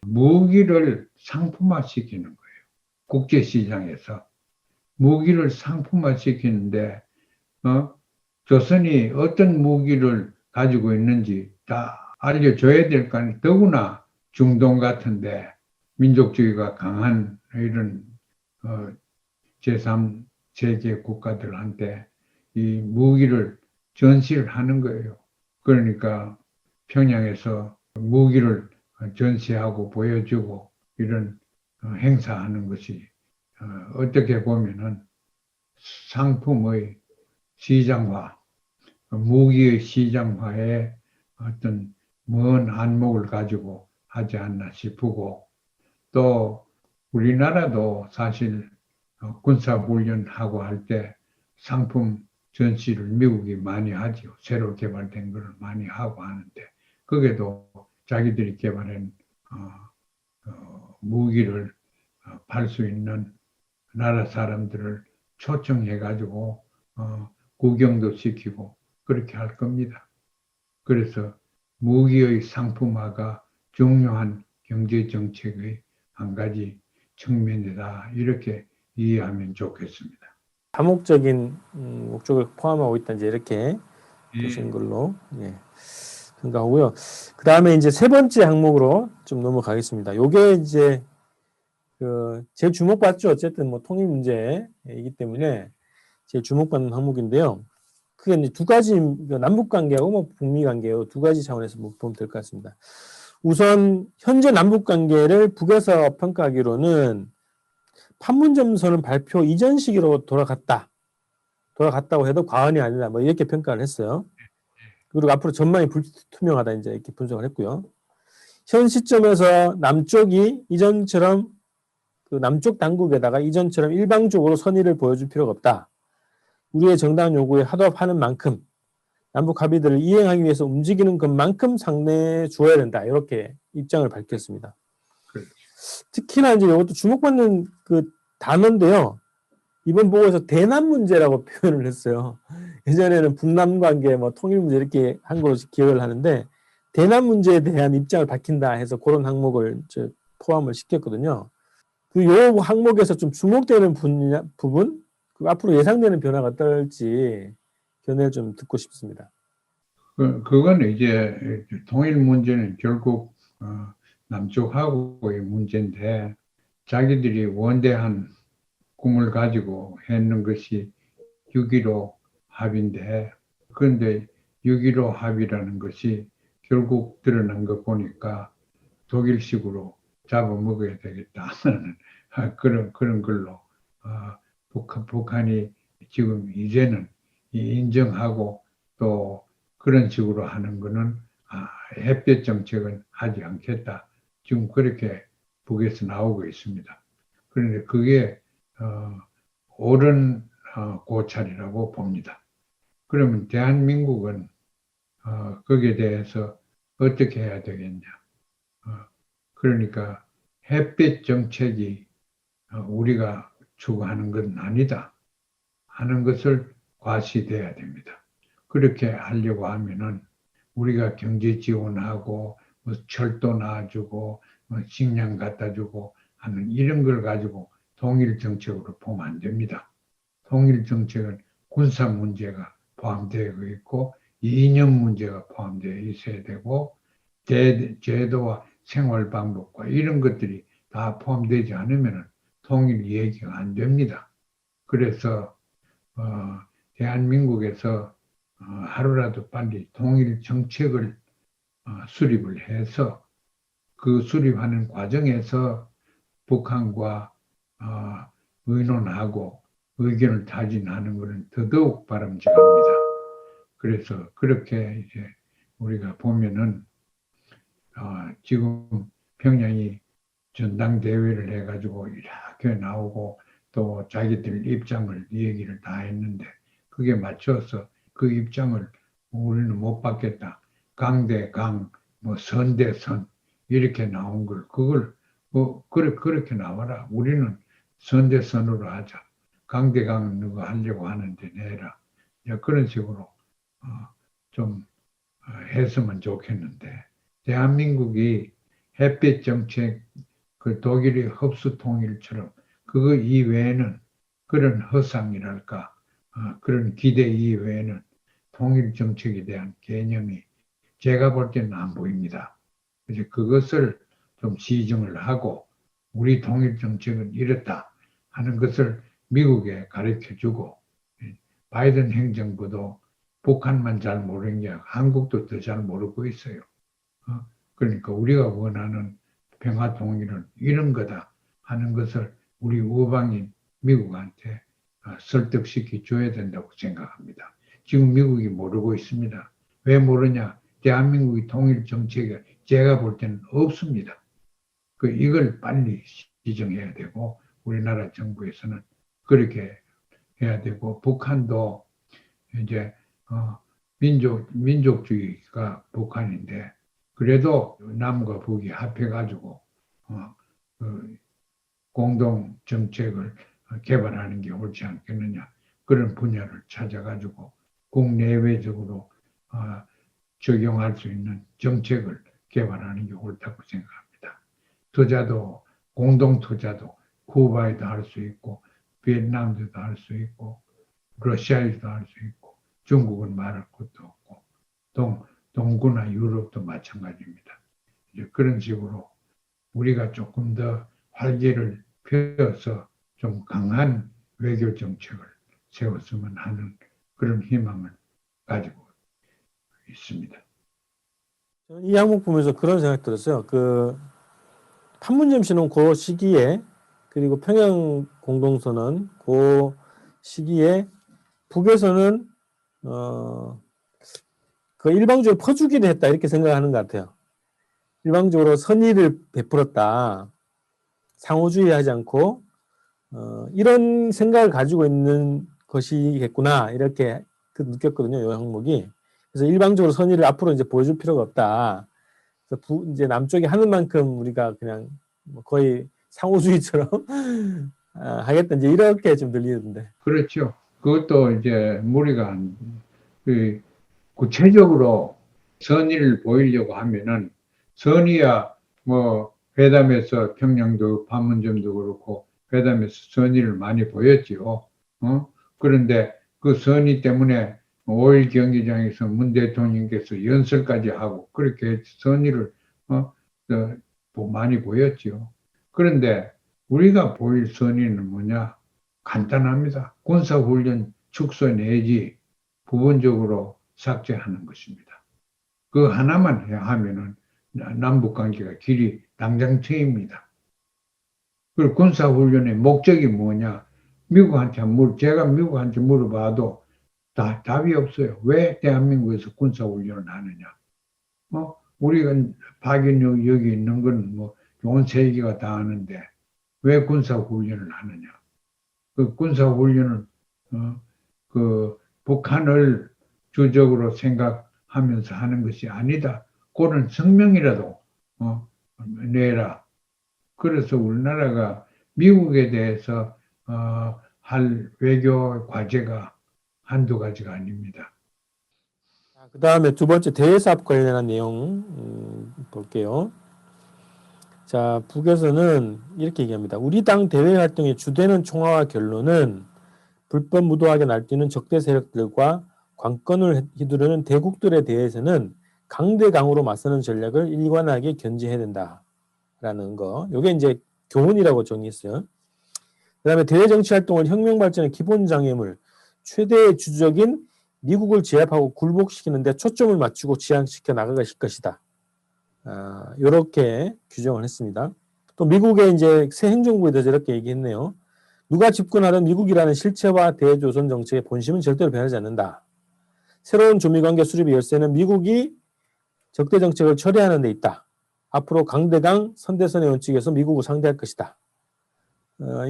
[SPEAKER 2] 무기를 상품화시키는 거예요. 국제시장에서 무기를 상품화시키는데 조선이 어떤 무기를 가지고 있는지 다 알려줘야 될 거 아니에요. 더구나 중동 같은데 민족주의가 강한 이런 제3세계 국가들한테 이 무기를 전시를 하는 거예요. 그러니까 평양에서 무기를 전시하고 보여주고 이런 행사하는 것이 어떻게 보면은 상품의 시장화, 무기의 시장화에 어떤 먼 안목을 가지고 하지 않나 싶고 또 우리나라도 사실 군사훈련하고 할 때 상품 전시를 미국이 많이 하죠. 새로 개발된 걸 많이 하고 하는데 거기에도 자기들이 개발한 무기를 팔 수 있는 나라 사람들을 초청해 가지고 구경도 시키고 그렇게 할 겁니다. 그래서 무기의 상품화가 중요한 경제 정책의 한 가지 측면이다. 이렇게 이해하면 좋겠습니다.
[SPEAKER 1] 다목적인 목적을 포함하고 있다 이제 이렇게 보시는
[SPEAKER 2] 예,
[SPEAKER 1] 걸로 생각하고요. 그 다음에 이제 세 번째 항목으로 좀 넘어가겠습니다. 요게 이제 그 제일 주목받죠. 어쨌든 뭐 통일 문제이기 때문에 제일 주목받는 항목인데요. 그게 이제 두 가지 남북 관계하고 뭐 북미 관계요 두 가지 차원에서 보면 될 것 같습니다. 우선 현재 남북 관계를 북에서 평가하기로는 판문점선언 발표 이전 시기로 돌아갔다. 돌아갔다고 해도 과언이 아니다. 뭐 이렇게 평가를 했어요. 그리고 앞으로 전망이 불투명하다 이제 이렇게 분석을 했고요. 현 시점에서 남쪽이 이전처럼 그 남쪽 당국에다가 이전처럼 일방적으로 선의를 보여줄 필요가 없다. 우리의 정당 요구에 합의하는 만큼 남북 합의들을 이행하기 위해서 움직이는 것만큼 상내에 주어야 된다. 이렇게 입장을 밝혔습니다.
[SPEAKER 2] 그렇죠.
[SPEAKER 1] 특히나 이제 이것도 주목받는 그 단어인데요. 이번 보고에서 대남 문제라고 표현을 했어요. 예전에는 북남 관계, 뭐 통일 문제 이렇게 한 걸로 기억을 하는데 대남 문제에 대한 입장을 밝힌다 해서 그런 항목을 포함을 시켰거든요. 그 요 항목에서 좀 주목되는 부분, 그 앞으로 예상되는 변화가 어떨지 견해를 좀 듣고 싶습니다.
[SPEAKER 2] 그거는 이제 통일 문제는 결국 남쪽하고의 문제인데 자기들이 원대한 꿈을 가지고 했는 것이 6.15 합의인데 그런데 6.15 합의라는 것이 결국 드러난 거 보니까 독일식으로 잡아먹어야 되겠다 하는 그런 걸로 북한이 지금 이제는 인정하고 또 그런 식으로 하는 거는 햇볕 정책은 하지 않겠다. 지금 그렇게 북에서 나오고 있습니다. 그런데 그게 옳은 고찰이라고 봅니다. 그러면 대한민국은 거기에 대해서 어떻게 해야 되겠냐. 그러니까 햇빛 정책이 우리가 추구하는 건 아니다 하는 것을 과시돼야 됩니다. 그렇게 하려고 하면은 우리가 경제 지원하고 뭐 철도 놔주고 뭐 식량 갖다 주고 하는 이런 걸 가지고 통일 정책으로 보면 안 됩니다. 통일 정책은 군사 문제가 포함되어 있고 이념 문제가 포함되어 있어야 되고 제도와 생활 방법과 이런 것들이 다 포함되지 않으면 통일 얘기가 안 됩니다. 그래서 대한민국에서 하루라도 빨리 통일 정책을 수립을 해서 그 수립하는 과정에서 북한과 의논하고 의견을 타진하는 것은 더더욱 바람직합니다. 그래서 그렇게 이제 우리가 보면은 지금 평양이 전당대회를 해가지고 이렇게 나오고 또 자기들 입장을 얘기를 다 했는데 그게 맞춰서 그 입장을 우리는 못 받겠다. 강대 강, 뭐 선대 선 이렇게 나온 걸 그걸 뭐 그렇게 나와라. 우리는 선대 선으로 하자. 강대 강 누가 하려고 하는데 내라. 그런 식으로 좀 했으면 좋겠는데 대한민국이 햇빛 정책 그 독일의 흡수 통일처럼 그거 이외에는 그런 허상이랄까 그런 기대 이외에는 통일 정책에 대한 개념이 제가 볼 때는 안 보입니다. 그래서 그것을 좀 시정을 하고 우리 통일 정책은 이렇다 하는 것을 미국에 가르쳐주고 바이든 행정부도 북한만 잘 모르는 게 한국도 더 잘 모르고 있어요. 그러니까 우리가 원하는 평화 통일은 이런 거다 하는 것을 우리 우방인 미국한테 설득시켜 줘야 된다고 생각합니다. 지금 미국이 모르고 있습니다. 왜 모르냐? 대한민국의 통일 정책이 제가 볼 때는 없습니다. 이걸 빨리 지정해야 되고 우리나라 정부에서는 그렇게 해야 되고 북한도 이제 민족주의가 북한인데 그래도 남과 북이 합해가지고 공동 정책을 개발하는 게 옳지 않겠느냐 그런 분야를 찾아가지고 국내외적으로 적용할 수 있는 정책을 개발하는 게 옳다고 생각합니다. 투자도 공동 투자도 쿠바에도 할 수 있고 베트남에도 할 수 있고 러시아에도 할 수 있고 중국은 말할 것도 없고 동구나 유럽도 마찬가지입니다. 이제 그런 식으로 우리가 조금 더 활기를 펴서 좀 강한 외교 정책을 세웠으면 하는 그런 희망을 가지고 있습니다.
[SPEAKER 1] 이 항목 보면서 그런 생각 들었어요. 판문점 신혼 그 시기에 그리고 평양 공동선언 그 시기에 북에서는 그 일방적으로 퍼주기를 했다 이렇게 생각하는 것 같아요. 일방적으로 선의를 베풀었다. 상호주의하지 않고 이런 생각을 가지고 있는 것이겠구나 이렇게 느꼈거든요. 이 항목이. 그래서 일방적으로 선의를 앞으로 이제 보여줄 필요가 없다. 그래서 이제 남쪽이 하는 만큼 우리가 그냥 뭐 거의 상호주의처럼 하겠다 이제 이렇게 좀 들리는데.
[SPEAKER 2] 그렇죠. 그것도 이제 우리가 그 구체적으로 선의를 보이려고 하면은 선의야 뭐 회담에서 평양도 판문점도 그렇고 회담에서 선의를 많이 보였지요. 그런데 그 선의 때문에 5일 경기장에서 문 대통령께서 연설까지 하고 그렇게 선의를 많이 보였지요. 그런데 우리가 보일 선의는 뭐냐? 간단합니다. 군사훈련 축소 내지 부분적으로 삭제하는 것입니다. 그 하나만 하면은 남북 관계가 길이 당장 트입니다. 그리고 군사훈련의 목적이 뭐냐? 제가 미국한테 물어봐도 답이 없어요. 왜 대한민국에서 군사훈련을 하느냐? 우리가 파견 여기 있는 건 뭐 온 세계가 다 아는데 왜 군사훈련을 하느냐? 그 군사훈련은 그 북한을 주적으로 생각하면서 하는 것이 아니다. 그런 성명이라도 내라. 그래서 우리나라가 미국에 대해서 할 외교 과제가 한두 가지가 아닙니다.
[SPEAKER 1] 그 다음에 두 번째 대외사업 관련한 내용 볼게요. 자, 북에서는 이렇게 얘기합니다. 우리 당 대외 활동의 주되는 총화와 결론은 불법 무도하게 날뛰는 적대 세력들과 관건을 휘두르는 대국들에 대해서는 강대강으로 맞서는 전략을 일관하게 견지해야 된다라는 거. 이게 이제 교훈이라고 정의했어요. 그다음에 대외 정치 활동을 혁명 발전의 기본 장애물, 최대의 주적인 미국을 제압하고 굴복시키는 데 초점을 맞추고 지향시켜 나가실 것이다. 이렇게 규정을 했습니다. 또 미국의 이제 새 행정부에 대해서 이렇게 얘기했네요. 누가 집권하든 미국이라는 실체와 대조선 정책의 본심은 절대로 변하지 않는다. 새로운 조미관계 수립의 열쇠는 미국이 적대 정책을 처리하는 데 있다. 앞으로 강대강 선대선의 원칙에서 미국을 상대할 것이다.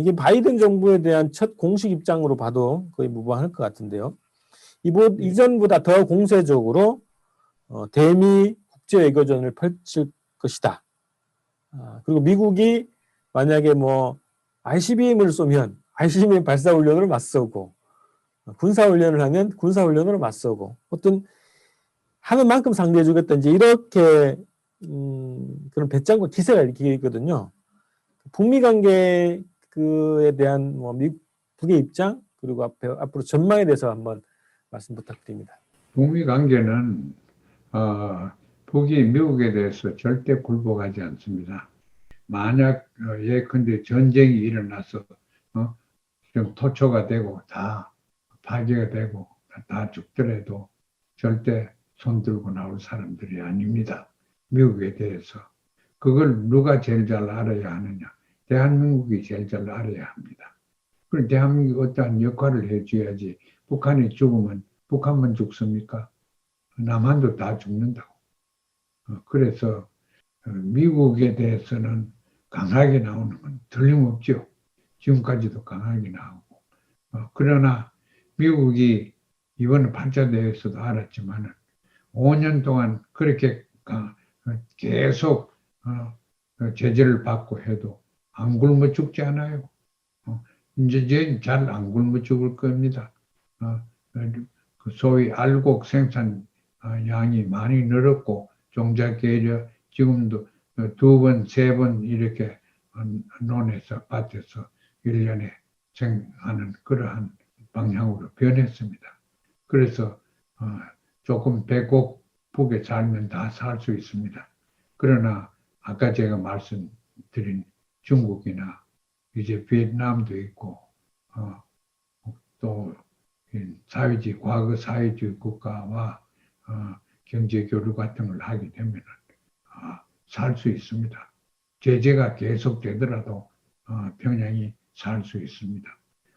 [SPEAKER 1] 이게 바이든 정부에 대한 첫 공식 입장으로 봐도 거의 무방할 것 같은데요. 이전보다 더 공세적으로 대미 국제 외교전을 펼칠 것이다. 그리고 미국이 만약에 뭐 ICBM을 쏘면 ICBM 발사 훈련으로 맞서고 군사 훈련을 하면 군사 훈련으로 맞서고 어떤 하는 만큼 상대해 주겠다 이제 이렇게 그런 배짱과 기세가 이렇게 있거든요. 북미 관계에 대한 뭐 북의 입장 그리고 앞으로 전망에 대해서 한번 말씀 부탁드립니다.
[SPEAKER 2] 북미 관계는 북이 미국에 대해서 절대 굴복하지 않습니다. 만약 예컨대 전쟁이 일어나서 좀 토초가 되고 다 파괴가 되고 다 죽더라도 절대 손들고 나올 사람들이 아닙니다. 미국에 대해서. 그걸 누가 제일 잘 알아야 하느냐. 대한민국이 제일 잘 알아야 합니다. 그럼 대한민국이 어떠한 역할을 해줘야지. 북한이 죽으면 북한만 죽습니까? 남한도 다 죽는다고. 그래서 미국에 대해서는 강하게 나오는 건 틀림없죠. 지금까지도 강하게 나오고. 그러나 미국이 이번 8차 대회에서도 알았지만 5년 동안 그렇게 계속 제재를 받고 해도 안 굶어 죽지 않아요. 이제 잘 안 굶어 죽을 겁니다. 그 소위 알곡 생산 양이 많이 늘었고 종자계려 지금도 2번, 3번 이렇게 논에서 밭에서 1년에 생하는 그러한 방향으로 변했습니다. 그래서 조금 배고프게 살면 다 살 수 있습니다. 그러나 아까 제가 말씀드린 중국이나 이제 베트남도 있고 또 과거 사회주의 국가와 경제 교류 같은 걸 하게 되면 살 수 있습니다. 제재가 계속되더라도 평양이 살 수 있습니다.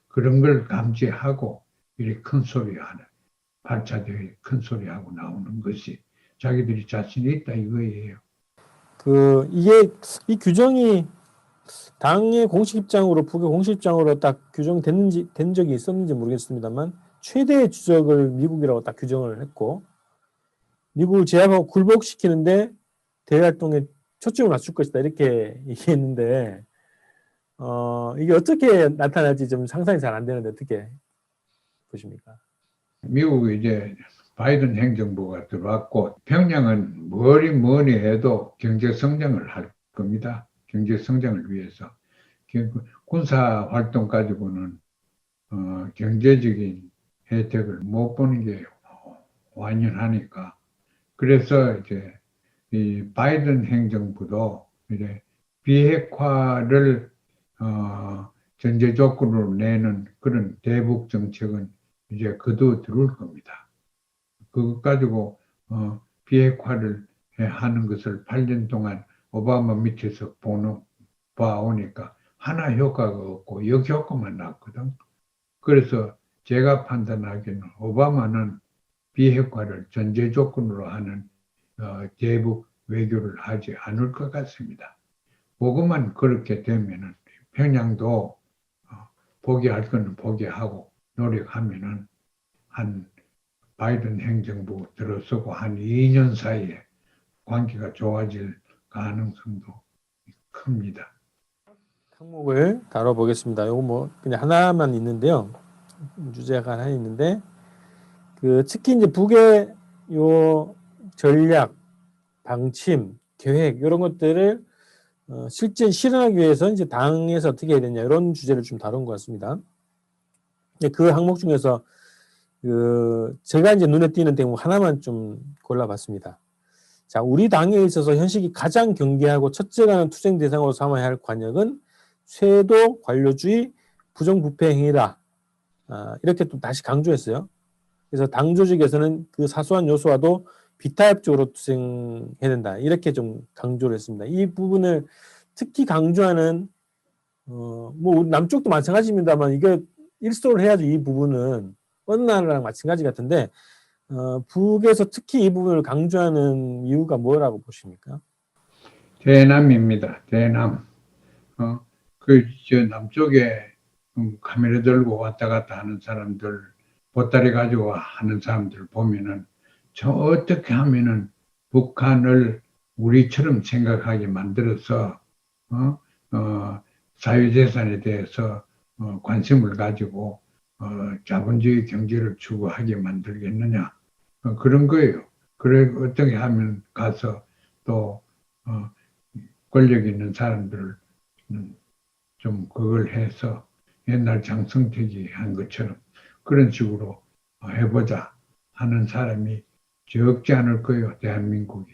[SPEAKER 2] 그런 걸 감지하고 이렇게 큰 소리 하는, 발차되어 큰 소리하고 나오는 것이 자기들이 자신이 있다 이거예요.
[SPEAKER 1] 이게 이 규정이 당의 공식 입장으로 북의 공식 입장으로 딱 규정됐는지 된 적이 있었는지 모르겠습니다만 최대의 주적을 미국이라고 딱 규정을 했고 미국을 제압하고 굴복시키는데 대외활동에 초점을 맞출 것이다 이렇게 얘기했는데 이게 어떻게 나타날지 좀 상상이 잘 안 되는데 어떻게 보십니까?
[SPEAKER 2] 미국이 이제 바이든 행정부가 들어왔고 평양은 뭐니 해도 경제 성장을 할 겁니다. 경제 성장을 위해서. 군사 활동 가지고는 경제적인 혜택을 못 보는 게 완연하니까. 그래서 이제 이 바이든 행정부도 이제 비핵화를 전제 조건으로 내는 그런 대북 정책은 이제 거두어들을 겁니다. 그것 가지고 비핵화를 하는 것을 8년 동안 오바마 밑에서 봐오니까 하나 효과가 없고 역효과만 났거든. 그래서 제가 판단하기에는 오바마는 비핵화를 전제 조건으로 하는 대북 외교를 하지 않을 것 같습니다. 그것만 그렇게 되면은 평양도 포기할 거는 포기하고 노력하면은 한 바이든 행정부 들어서고 한 2년 사이에 관계가 좋아질 가능성도 큽니다.
[SPEAKER 1] 항목을 다뤄보겠습니다. 이거 뭐 그냥 하나만 있는데요. 주제가 하나 있는데 특히 이제 북의 요 전략, 방침, 계획 이런 것들을 실제 실현하기 위해서 이제 당에서 어떻게 해야 되냐 이런 주제를 좀 다룬 것 같습니다. 그 항목 중에서 제가 이제 눈에 띄는 대목 하나만 좀 골라봤습니다. 자, 우리 당에 있어서 현실이 가장 경계하고 첫째라는 투쟁 대상으로 삼아야 할 관역은 쇄도 관료주의 부정부패 행위다. 이렇게 또 다시 강조했어요. 그래서 당 조직에서는 그 사소한 요소와도 비타협적으로 투쟁해야 된다. 이렇게 좀 강조를 했습니다. 이 부분을 특히 강조하는 뭐 남쪽도 마찬가지입니다만 이게 일소를 해야죠. 이 부분은 어느 나라랑 마찬가지 같은데 북에서 특히 이 부분을 강조하는 이유가 뭐라고 보십니까?
[SPEAKER 2] 대남입니다. 대남. 저 남쪽에 카메라 들고 왔다 갔다 하는 사람들, 보따리 가지고 하는 사람들 보면은 저 어떻게 하면은 북한을 우리처럼 생각하게 만들어서 사유재산에 대해서 관심을 가지고 자본주의 경제를 추구하게 만들겠느냐 그런 거예요. 그래 어떻게 하면 가서 또 권력 있는 사람들을 좀 그걸 해서 옛날 장성택이 한 것처럼 그런 식으로 해보자 하는 사람이 적지 않을 거예요, 대한민국이.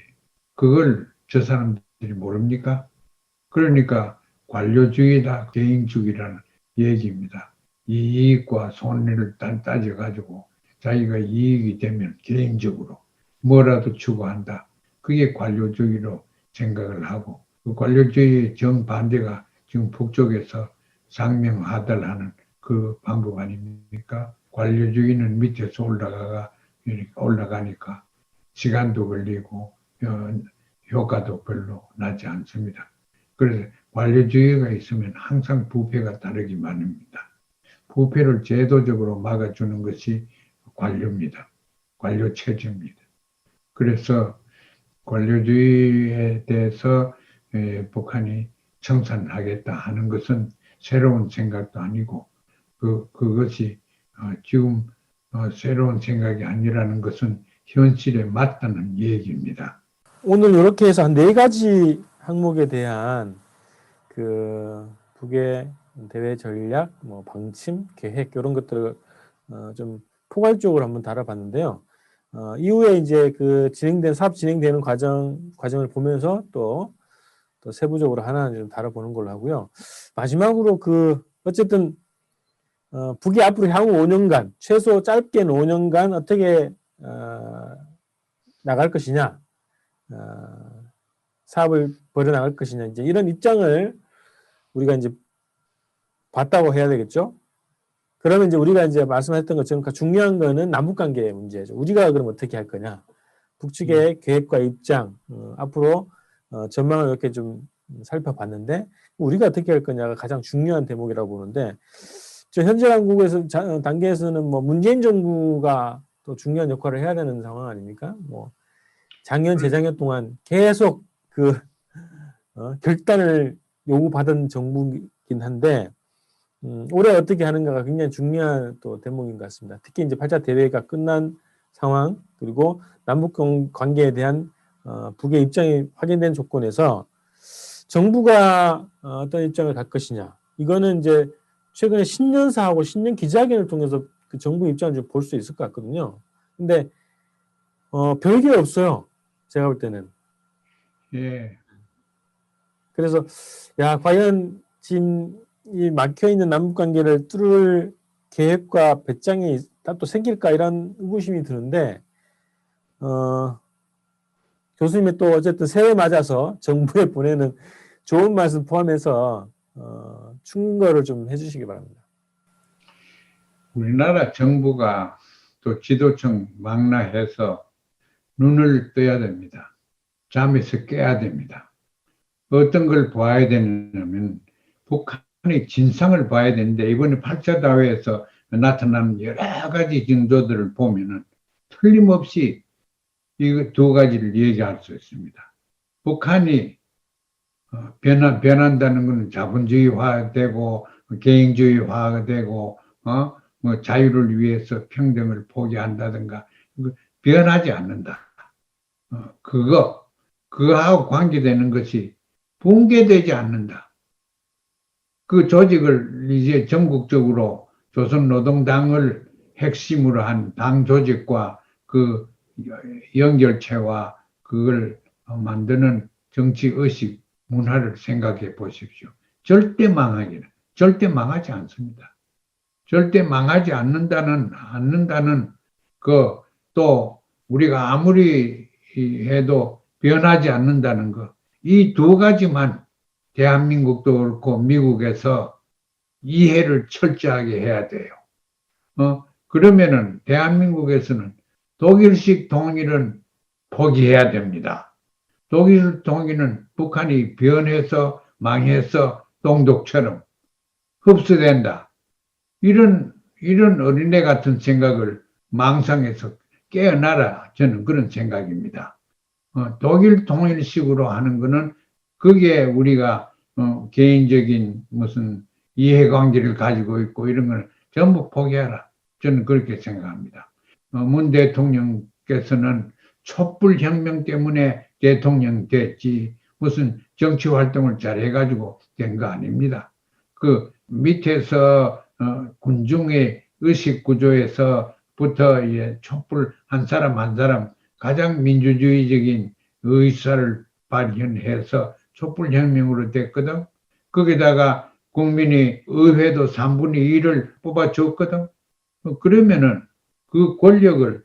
[SPEAKER 2] 그걸 저 사람들이 모릅니까? 그러니까 관료주의다, 개인주의라는 얘기입니다. 이익과 손해를 따져가지고 자기가 이익이 되면 개인적으로 뭐라도 추구한다. 그게 관료주의로 생각을 하고 그 관료주의의 정반대가 지금 북쪽에서 상명하달하는 그 방법 아닙니까? 관료주의는 밑에서 올라가니까 시간도 걸리고 효과도 별로 나지 않습니다. 그래서 관료주의가 있으면 항상 부패가 따르기 마련입니다. 부패를 제도적으로 막아주는 것이 관료입니다. 관료 체제입니다. 그래서 관료주의에 대해서 북한이 청산하겠다 하는 것은 새로운 생각도 아니고 그것이 지금 새로운 생각이 아니라는 것은 현실에 맞다는 얘기입니다.
[SPEAKER 1] 오늘 이렇게 해서 한 4가지 항목에 대한 북의 대외 전략, 뭐 방침, 계획 이런 것들을 좀 포괄적으로 한번 다뤄봤는데요. 이후에 이제 사업 진행되는 과정을 보면서 또 세부적으로 하나는 좀 다뤄보는 걸로 하고요. 마지막으로 어쨌든 북이 앞으로 향후 5년간 최소 짧게는 5년간 어떻게 나갈 것이냐, 사업을 벌여 나갈 것이냐 이제 이런 입장을 우리가 이제 봤다고 해야 되겠죠. 그러면 이제 우리가 이제 말씀했던 것처럼 중요한 거는 남북 관계의 문제죠. 우리가 그럼 어떻게 할 거냐? 북측의 계획과 입장, 앞으로 전망을 이렇게 좀 살펴봤는데 우리가 어떻게 할 거냐가 가장 중요한 대목이라고 보는데 저 현재 한국에서 단계에서는 뭐 문재인 정부가 또 중요한 역할을 해야 되는 상황 아닙니까? 뭐 작년, 재작년 동안 계속 그 결단을 요구받은 정부이긴 한데 올해 어떻게 하는가가 굉장히 중요한 또 대목인 것 같습니다. 특히 이제 8차 대회가 끝난 상황 그리고 남북 관계에 대한 북의 입장이 확인된 조건에서 정부가 어떤 입장을 갈 것이냐 이거는 이제 최근에 신년사하고 신년 기자회견을 통해서 그 정부 입장을 좀 볼 수 있을 것 같거든요. 근데 별게 없어요. 제가 볼 때는.
[SPEAKER 2] 예.
[SPEAKER 1] 그래서 야 과연 지금 이 막혀 있는 남북 관계를 뚫을 계획과 배짱이 또 생길까 이런 의구심이 드는데 교수님이 또 어쨌든 새해 맞아서 정부에 보내는 좋은 말씀 포함해서 충고를 좀 해주시기 바랍니다.
[SPEAKER 2] 우리나라 정부가 또 지도층 망라해서 눈을 떠야 됩니다. 잠에서 깨야 됩니다. 어떤 걸 봐야 되냐면 북한의 진상을 봐야 되는데 이번에 8차 대회에서 나타나는 여러 가지 징조들을 보면은 틀림없이 이 두 가지를 얘기할 수 있습니다. 북한이 변한다는 것은 자본주의화되고 개인주의화되고 뭐 자유를 위해서 평등을 포기한다든가 변하지 않는다. 그거하고 관계되는 것이 붕괴되지 않는다. 그 조직을 이제 전국적으로 조선노동당을 핵심으로 한 당 조직과 그 연결체와 그걸 만드는 정치의식 문화를 생각해 보십시오. 절대 망하지 않습니다. 절대 망하지 않는다는 또 우리가 아무리 해도 변하지 않는다는 거. 이 두 가지만 대한민국도 그렇고 미국에서 이해를 철저하게 해야 돼요. 그러면은 대한민국에서는 독일식 통일은 포기해야 됩니다. 독일 통일은 북한이 변해서 망해서 동독처럼 흡수된다. 이런 어린애 같은 생각을 망상에서 깨어나라. 저는 그런 생각입니다. 독일 통일식으로 하는 거는 그게 우리가 개인적인 무슨 이해관계를 가지고 있고 이런 걸 전부 포기하라. 저는 그렇게 생각합니다. 문 대통령께서는 촛불혁명 때문에 대통령 됐지 무슨 정치 활동을 잘 해가지고 된 거 아닙니다. 그 밑에서 군중의 의식 구조에서부터 촛불 한 사람 한 사람 가장 민주주의적인 의사를 발현해서 촛불혁명으로 됐거든. 거기다가 국민이 의회도 3분의 1을 뽑아줬거든. 그러면은 그 권력을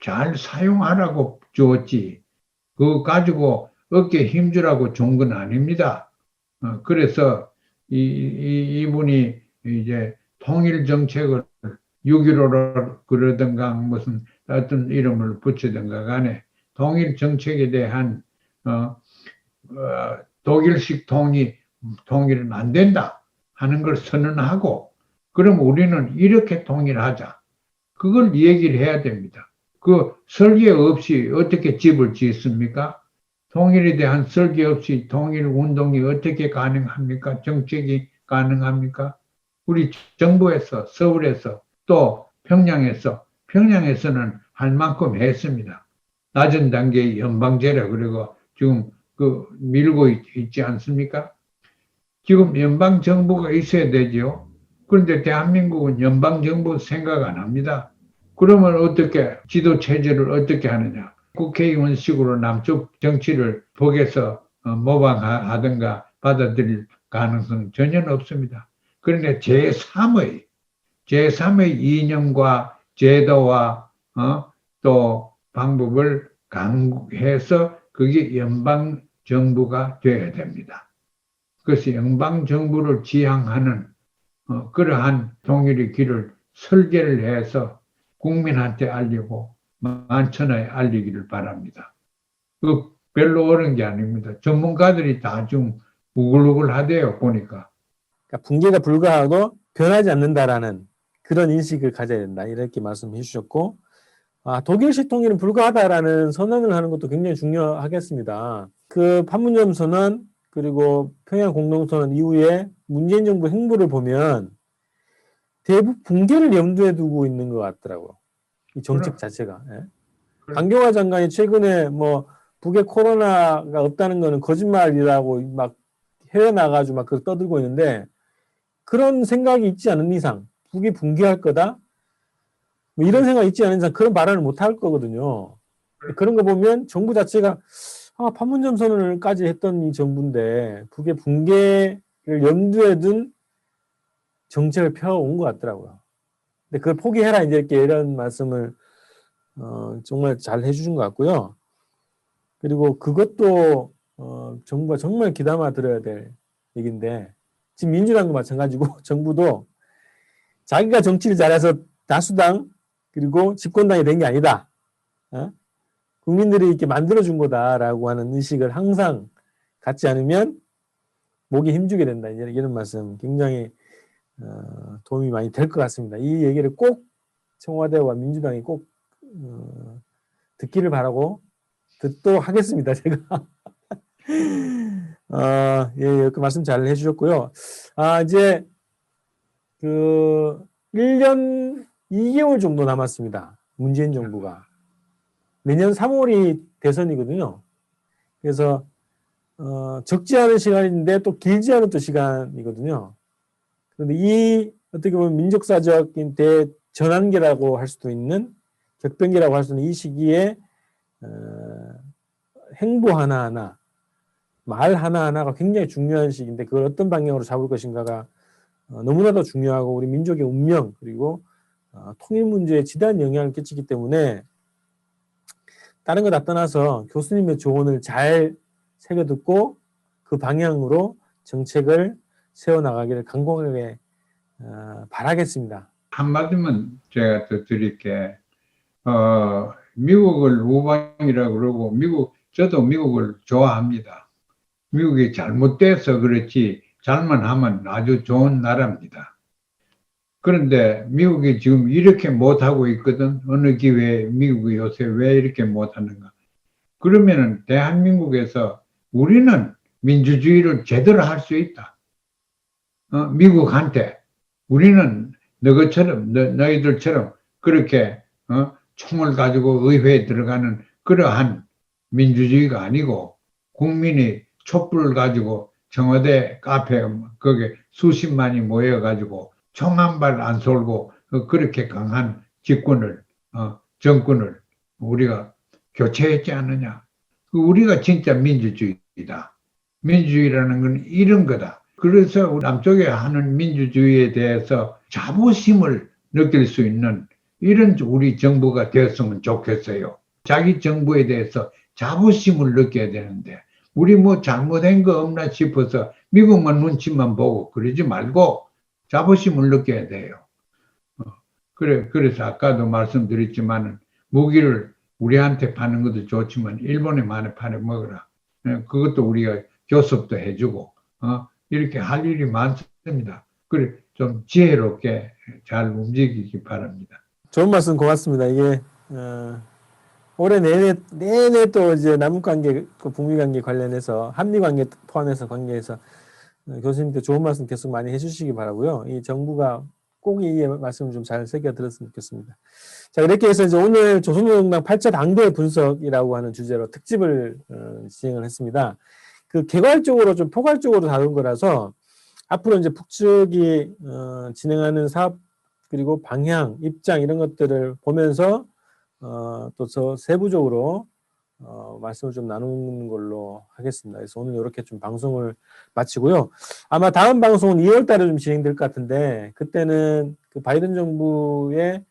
[SPEAKER 2] 잘 사용하라고 줬지. 그거 가지고 어깨에 힘주라고 준 건 아닙니다. 그래서 이분이 이제 통일 정책을 6.15로 그러든가 무슨 어떤 이름을 붙이든가 간에 통일 정책에 대한 독일식 통일은 안 된다 하는 걸 선언하고 그럼 우리는 이렇게 통일하자. 그걸 얘기를 해야 됩니다. 그 설계 없이 어떻게 집을 짓습니까? 통일에 대한 설계 없이 통일 운동이 어떻게 가능합니까? 정책이 가능합니까? 우리 정부에서 서울에서 또 평양에서는 할 만큼 했습니다. 낮은 단계의 연방제라 그리고 지금 그 밀고 있지 않습니까? 지금 연방정부가 있어야 되죠. 그런데 대한민국은 연방정부 생각 안 합니다. 그러면 어떻게 지도체제를 어떻게 하느냐. 국회의원식으로 남쪽 정치를 북에서 모방하든가 받아들일 가능성 전혀 없습니다. 그런데 제3의 이념과 제도와 또 방법을 강구해서 그게 연방정부가 되어야 됩니다. 그것이 연방정부를 지향하는 그러한 통일의 길을 설계를 해서 국민한테 알리고 만천하에 알리기를 바랍니다. 그 별로 어려운 게 아닙니다. 전문가들이 다 좀 우글우글 하대요, 보니까.
[SPEAKER 1] 그러니까 붕괴가 불가하고 변하지 않는다라는 그런 인식을 가져야 된다. 이렇게 말씀해 주셨고, 독일식 통일은 불가하다라는 선언을 하는 것도 굉장히 중요하겠습니다. 그 판문점 선언 그리고 평양 공동선언 이후에 문재인 정부 행보를 보면 대북 붕괴를 염두에 두고 있는 것 같더라고요. 이 정책 자체가. 예. 강경화 장관이 최근에 뭐 북에 코로나가 없다는 거는 거짓말이라고 막 해외 나가지고 막 그걸 떠들고 있는데 그런 생각이 있지 않은 이상 북이 붕괴할 거다 뭐 이런 생각이 있지 않은 이상 그런 발언을 못 할 거거든요. 그런 거 보면 정부 자체가 판문점 선언을까지 했던 이 정부인데 북의 붕괴를 염두에 둔 정책을 펴온 것 같더라고요. 근데 그걸 포기해라 이제 이렇게 이런 말씀을 정말 잘 해주신 것 같고요. 그리고 그것도 정부가 정말 귀담아 들어야 될 얘기인데 지금 민주당도 마찬가지고 정부도 자기가 정치를 잘해서 다수당 그리고 집권당이 된 게 아니다. 국민들이 이렇게 만들어준 거다라고 하는 의식을 항상 갖지 않으면 목이 힘주게 된다. 이런 말씀 굉장히 도움이 많이 될 것 같습니다. 이 얘기를 꼭 청와대와 민주당이 꼭 듣기를 바라고 듣도록 하겠습니다. 제가 예, 이렇게 말씀 잘 해주셨고요. 이제 그 1년 2개월 정도 남았습니다. 문재인 정부가 내년 3월이 대선이거든요. 그래서 적지 않은 시간인데 또 길지 않은 또 시간이거든요. 그런데 이 어떻게 보면 민족사적인 대전환기라고 할 수도 있는 격변기라고 할 수 있는 이 시기에 행보 하나하나, 말 하나하나가 굉장히 중요한 시기인데 그걸 어떤 방향으로 잡을 것인가가 너무나도 중요하고 우리 민족의 운명 그리고 통일 문제에 지대한 영향을 끼치기 때문에 다른 거 다 떠나서 교수님의 조언을 잘 새겨듣고 그 방향으로 정책을 세워나가기를 간곡하게 바라겠습니다.
[SPEAKER 2] 한마디만 제가 더 드릴게. 미국을 우방이라고 그러고, 저도 미국을 좋아합니다. 미국이 잘못돼서 그렇지, 잘만 하면 아주 좋은 나라입니다. 그런데 미국이 지금 이렇게 못하고 있거든. 어느 기회에 미국이 요새 왜 이렇게 못하는가. 그러면은 대한민국에서 우리는 민주주의를 제대로 할 수 있다. 미국한테 우리는 너희들처럼 그렇게 총을 가지고 의회에 들어가는 그러한 민주주의가 아니고 국민이 촛불을 가지고 청와대 카페 거기에 수십만이 모여가지고 총 한 발 안 쏠고 그렇게 강한 정권을 우리가 교체했지 않느냐. 우리가 진짜 민주주의다. 민주주의라는 건 이런 거다. 그래서 남쪽에 하는 민주주의에 대해서 자부심을 느낄 수 있는 이런 우리 정부가 되었으면 좋겠어요. 자기 정부에 대해서 자부심을 느껴야 되는데 우리 뭐 잘못한 거 없나 싶어서 미국만 눈치만 보고 그러지 말고 자부심을 느껴야 돼요. 그래서 아까도 말씀드렸지만 무기를 우리한테 파는 것도 좋지만 일본에 많이 팔아먹어라. 그것도 우리가 교섭도 해주고 이렇게 할 일이 많습니다. 그래 좀 지혜롭게 잘 움직이기 바랍니다.
[SPEAKER 1] 좋은 말씀 고맙습니다. 이게 올해 내내 또 이제 남북관계, 북미관계 관련해서 한미관계 포함해서 관계에서 교수님께 좋은 말씀 계속 많이 해주시기 바라고요. 이 정부가 꼭 이 말씀을 좀 잘 새겨 들었으면 좋겠습니다. 자, 이렇게 해서 이제 오늘 조선노동당 8차 당대 분석이라고 하는 주제로 특집을 진행을 했습니다. 그 개괄적으로 좀 포괄적으로 다룬 거라서 앞으로 이제 북측이 진행하는 사업 그리고 방향, 입장 이런 것들을 보면서 또 저 세부적으로 말씀을 좀 나누는 걸로 하겠습니다. 그래서 오늘 이렇게 좀 방송을 마치고요. 아마 다음 방송은 2월 달에 좀 진행될 것 같은데 그때는 그 바이든 정부의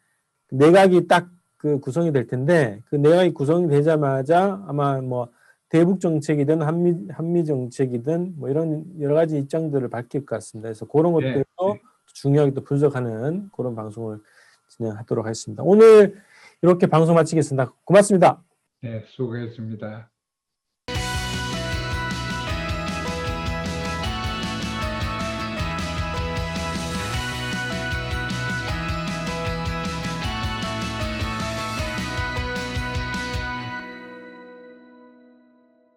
[SPEAKER 1] 내각이 딱 그 구성이 될 텐데 그 내각이 구성이 되자마자 아마 뭐 대북 정책이든 한미 정책이든 뭐 이런 여러 가지 입장들을 밝힐 것 같습니다. 그래서 그런 것들도 중요하게 또 분석하는 그런 방송을 진행하도록 하겠습니다. 오늘 이렇게 방송 마치겠습니다. 고맙습니다.
[SPEAKER 2] 네, 수고했습니다.